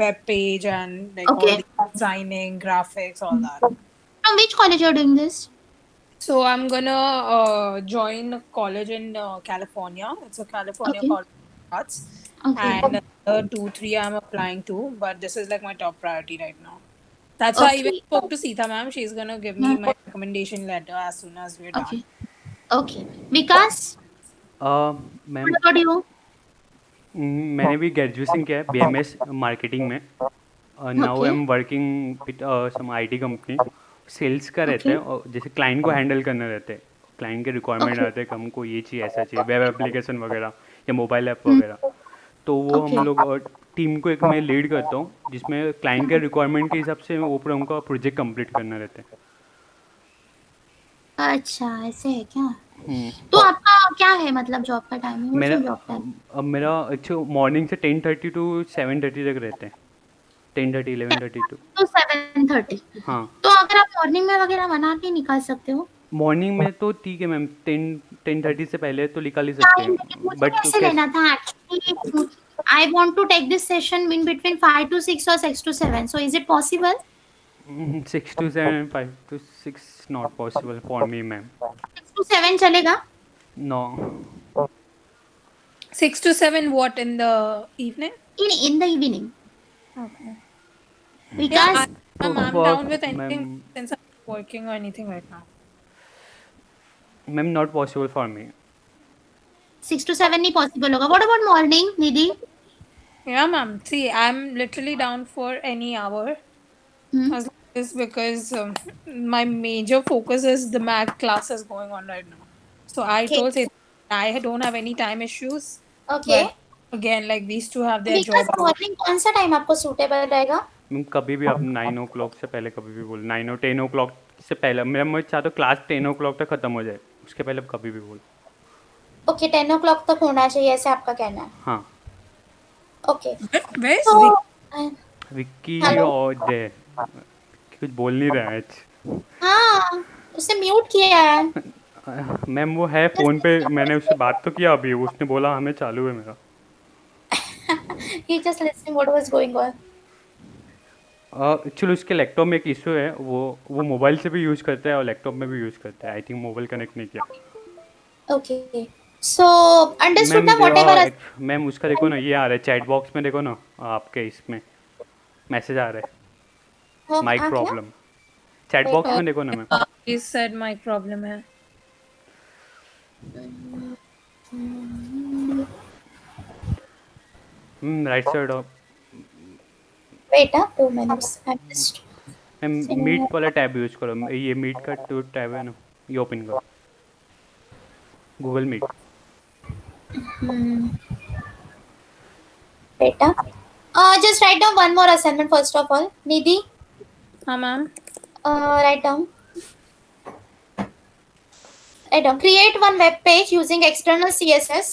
web page and like all Okay. the designing, graphics, all that. From which college you're doing this? So I'm gonna join a college in California. It's a California Okay. College of Arts, Okay. and 2, 3 I'm applying to, but this is like my top priority right now. That's why I even Okay. spoke to Sita ma'am. She's gonna give me my recommendation letter as soon as we're done. Okay. Okay. Vikas, ma'am what about you? मैंने भी graduation किया है BMS marketing में. Now I Okay. Am working with some IT company. Sales का रहता है Okay. और जैसे क्लाइंट को हैंडल करना रहता है. क्लाइंट के रिक्वायरमेंट Okay. आते हैं कि हमको ये चाहिए ऐसा चाहिए, वेब एप्लीकेशन वगैरह या मोबाइल ऐप वगैरह. तो वो Okay. हम लोग टीम को एक मैं लीड करता हूँ जिसमें क्लाइंट के रिक्वायरमेंट के हिसाब से वो पूरा उनका प्रोजेक्ट कंप्लीट करना रहता है. अच्छा ऐसे है क्या? हम्म. तो आपका क्या है मतलब जॉब का टाइमिंग? व्हाट्स मेरा योर जॉब टाइम? अब मेरा एक्चुअली मॉर्निंग से 10:30 टू 7:30 तक रहते हैं. 10:30 11:30 टू. तो 7:30. हाँ, तो अगर आप मॉर्निंग में वगैरह बना के निकाल सकते हो. मॉर्निंग में तो ठीक है मैम. 10:30 से पहले तो निकाल ही सकते टाइम हैं. मुझे बट कैसे लेना था actually? I want to take this session in between 5 to 6 or 6 to 7. So is it possible? 6 to 7 5 to 6 not possible for me ma'am. 6 to 7 चलेगा? No. 6 to 7 what in the evening? In the evening. Okay. Yeah, Because I'm For down with anything ma'am since I'm working or anything right now. Ma'am not possible for me. 6 to 7 नहीं possible होगा. What about morning, Nidhi? Yeah, ma'am. See, I'm literally down for any hour Hmm. as long as because my major focus is the math classes going on right now. So I Okay. told Sita I don't have any time issues, Okay. but again, like these two have their Because job. morning कौन सा time आपको suitable रहेगा? Ma'am कभी भी आप 9 o'clock से पहले कभी भी बोलो. 9 और 10 o'clock से पहले मेरा मैं चाहता हूँ क्लास 10 o'clock तक ख़त्म हो जाए. उसके पहले आप कभी भी बोलो. Okay, 10 o'clock तक होना चाहिए ऐसे आपका कहना है. हाँ. Okay. Where is So Vic? Vicky Hello? और जय कुछ बोल नहीं रहा है आज. हाँ उसे म्यूट किया है. मैम वो है फ़ोन पे. मैंने उससे बात तो किया अभी. उसने बोला हमें चालू है मेरा. He just listening what was going on. Actually उसके लैपटॉप में एक इशू है. वो मोबाइल से भी यूज़ करता है और लैपटॉप में भी यूज़ करता है. आई थिंक मोबाइल कनेक्ट नहीं किया. Okay. So understood ma'am now whatever has ma'am उसका देखो ना, ये आ रहा है चैट बॉक्स में, देखो ना आपके इसमें मैसेज आ रहा है, माइक आ गया? प्रॉब्लम। Chat Wait. बॉक्स में देखो ना ma'am. he said mic problem है। Right side of Wait, 2 minutes. I'm just ma'am, seeing meet it. वाला टैब यूज करो, ये मीट का टू टैब है ना, ये ओपन करो, Google Meet. Wait. Just write down one more assignment first of all. Nidhi, हाँ ma'am. write down. Write down. Create one web page using external CSS.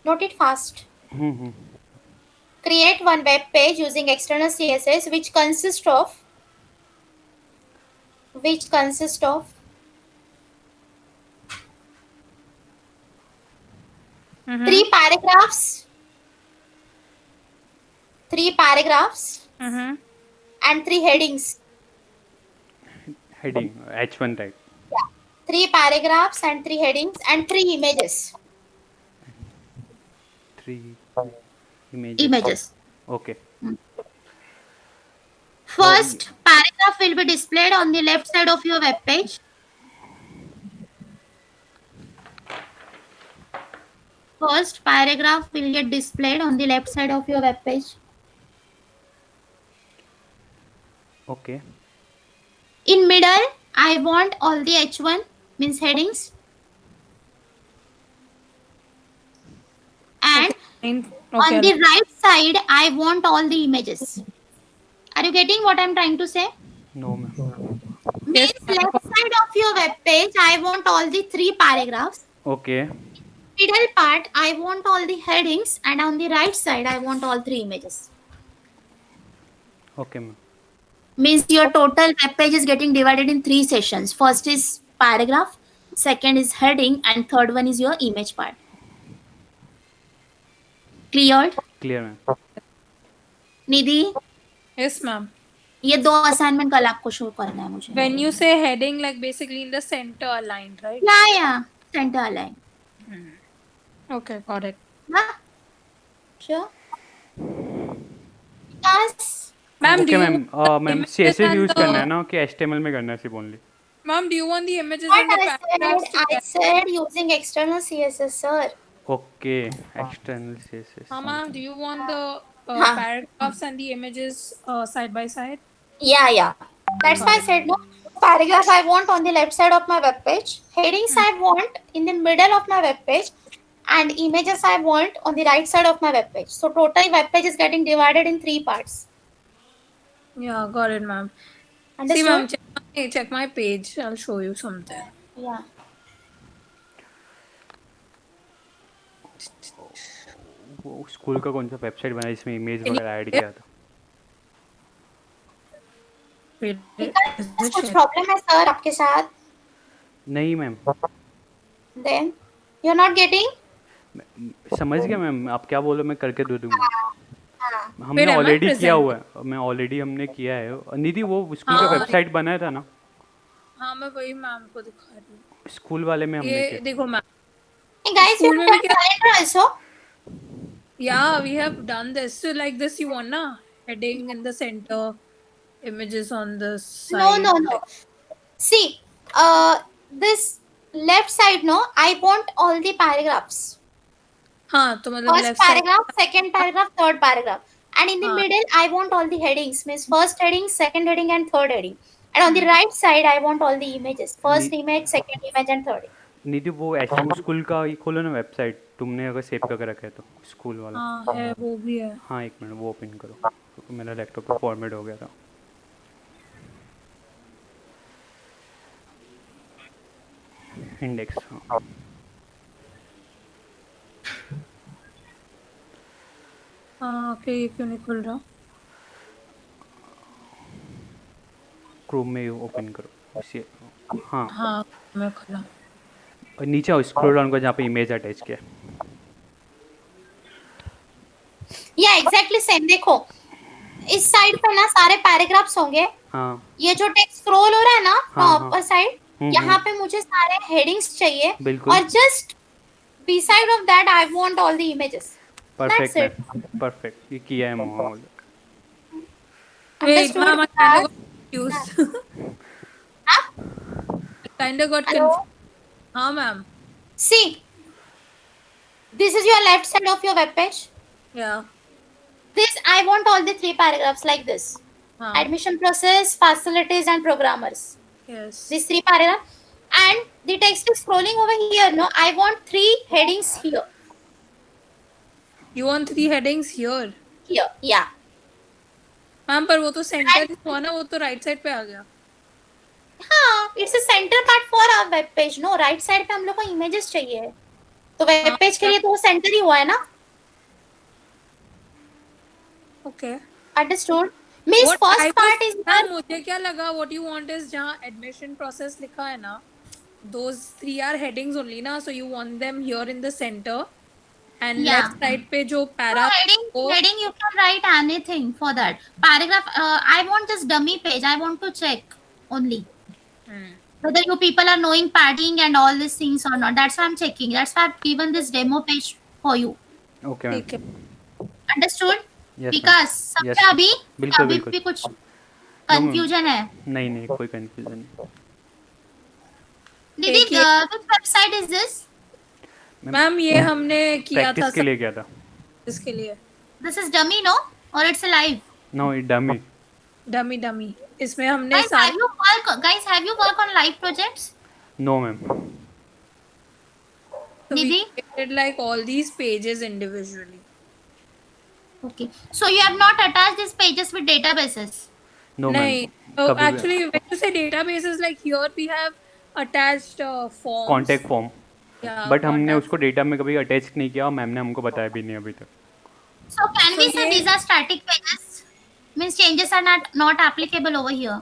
Note it fast. Create one web page using external CSS which consists of three paragraphs and three headings. Heading H1 type. Yeah. 3 paragraphs and 3 headings and 3 images. 3 Images. Okay. First paragraph will be displayed on the left side of your web page. First paragraph will get displayed on the left side of your web page. Okay. In middle, I want all the H1 means headings. And on the right side, I want all the images. Are you getting what I'm trying to say? No ma'am. Means left side of your web page, I want all the 3 paragraphs. Okay Middle part, I want all the headings, and on the right side, I want all 3 images. Okay ma'am. Means your total web page is getting divided in 3 sessions. First is paragraph, second is heading, and third one is your image part. Cleared? Clear ma'am. Nidhi, Yes ma'am। ये 2 assignment कल आपको show करना है मुझे. When you say heading, like basically in the center aligned, right? Yeah, center align. Okay, got it। हाँ, sure. Yes. Ma'am, do okay you ma'am. want ma'am images CSS and use the- करना है ना कि HTML में करना है सिर्फ only? Ma'am, do you want the images What and the I paragraphs said, I together? said using external CSS, sir. Okay, external CSS। हाँ ma'am, do you want the हाँ. paragraphs and the images side by side? Yeah. That's why I said no. Paragraph I want on the left side of my web page. Headings I want in the middle of my web page, and images I want on the right side of my web page. So total web page is getting divided in 3 parts. Yeah, got it, ma'am। See, Understood? ma'am, check my page. I'll show you something। Yeah. वो school का कौन सा website बना जिसमें image वगैरह add किया था? Wait, Vikas, is it कुछ shared? प्रॉब्लम है सर आपके साथ? नहीं ma'am, Then you're not getting? समझ गया मैम, आप क्या बोलो मैं करके दे दूंगा। हाँ. हमने Wait, am I ऑलरेडी किया present? हुआ है, मैं ऑलरेडी हमने किया है। निधि वो स्कूल का हाँ। वेबसाइट बनाया था ना, हाँ, मैं वही मैम को दिखा रही हूँ। स्कूल वाले में हमने ये किया। देखो ma'am. Hey guys, you School में have भी done calendar also? Yeah, we have done this. So like this, you want na heading in the center, images on the side. No. See, this left side, no, I want all the paragraphs. हाँ, तो मतलब First left side. paragraph, second paragraph, third paragraph. And in the हाँ. middle, I want all the headings. Means first heading, second heading, and third heading. And on the right side, I want all the images. First image, second image, and third. निधि वो school का ये खोलो ना website, तुमने अगर save करके रखा है तो स्कूल वाला। हाँ है, वो भी है। हाँ एक मिनट, वो ओपन करो क्योंकि मेरा लैपटॉप का फॉर्मेट हो गया था। इंडेक्स, हाँ हाँ, ओके, ये क्यों नहीं खुल रहा? क्रोम में ओपन करो इसे। हाँ, हाँ, मैं खुला। और नीचे आओ, स्क्रॉल डाउन करो जहाँ पे इमेज अटैच किया है। Yeah, exactly same. देखो, इस साइड पे ना सारे पैराग्राफ्स होंगे. हाँ ये जो टेक्स्ट स्क्रॉल हो रहा है ना, हाँ, अपर साइड, यहाँ पे मुझे सारे हेडिंग्स चाहिए बिल्कुल। और just beside of that I want all the images. Perfect That's it. Ma'am, perfect, ये किया है momos. Wait, Understood? ma'am, I kind of got confused. Huh? I kind of got Hello? confused. हाँ, ma'am. See, this is your left side of your web page. Yeah. This I want all the three paragraphs like this. हाँ. Admission process, facilities and programmers. Yes. These three paragraphs. And the text is scrolling over here. No, I want three headings here. You want 3 headings here. Here. Yeah. Ma'am पर वो तो centre हुआ ना, वो तो right side पे आ गया. हाँ, it's a center part for our web page. No, right side पे हम लोग को images चाहिए. तो वेब पेज के लिए तो वो सेंटर ही हुआ है ना. Okay. Understood? Means What first I part was, is ma'am मुझे क्या लगा, what you want is जहाँ admission process लिखा है ना, those 3 are headings only ना, so you want them here in the center, and Yeah. left side पे जो no, para heading you can write anything for that. Paragraph I want just dummy page. I want to check only whether you people are knowing padding and all these things or not. That's why I'm checking. That's why I've given this demo page for you. Okay ma'am. ठीक है. Understood? Yes, विकास ma'am. Yes, समझा अभी? बिल्कुल, अभी बिल्कुल। भी कुछ confusion है? नहीं नहीं, कोई कंफ्यूजन नहीं दीदी देखिए। which website is this? Ma'am ये हमने किया था प्रैक्टिस के लिए क्या था? इसके लिए. This is dummy, no? Or it's a live? No, it dummy. Dummy इसमें हमने Guys, have you worked on live projects? No ma'am. Nidhi? created like all these pages individually. Okay. So you have not attached these pages with databases? No नहीं, ma'am. कभी actually when you say databases, like here we have attached forms. Contact form, Yeah, but हमने contact- उसको data में कभी attach नहीं किया और ma'am ने हमको बताया भी नहीं अभी तक। So can So we say ये- these are static pages? Means changes are not applicable over here.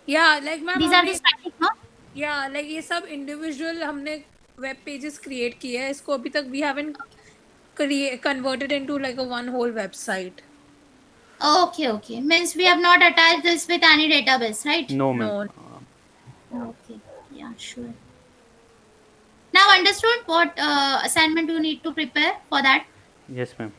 Yeah, like ma'am These are the static, no? yeah, like ये सब individual हमने web pages create किए हैं. इसको अभी तक we haven't converted into like a one whole website. Okay. Means we have not attached this with any database, right? No No. Ma'am. Okay. Yeah, sure. Now understood what assignment you need to prepare for that? Yes ma'am.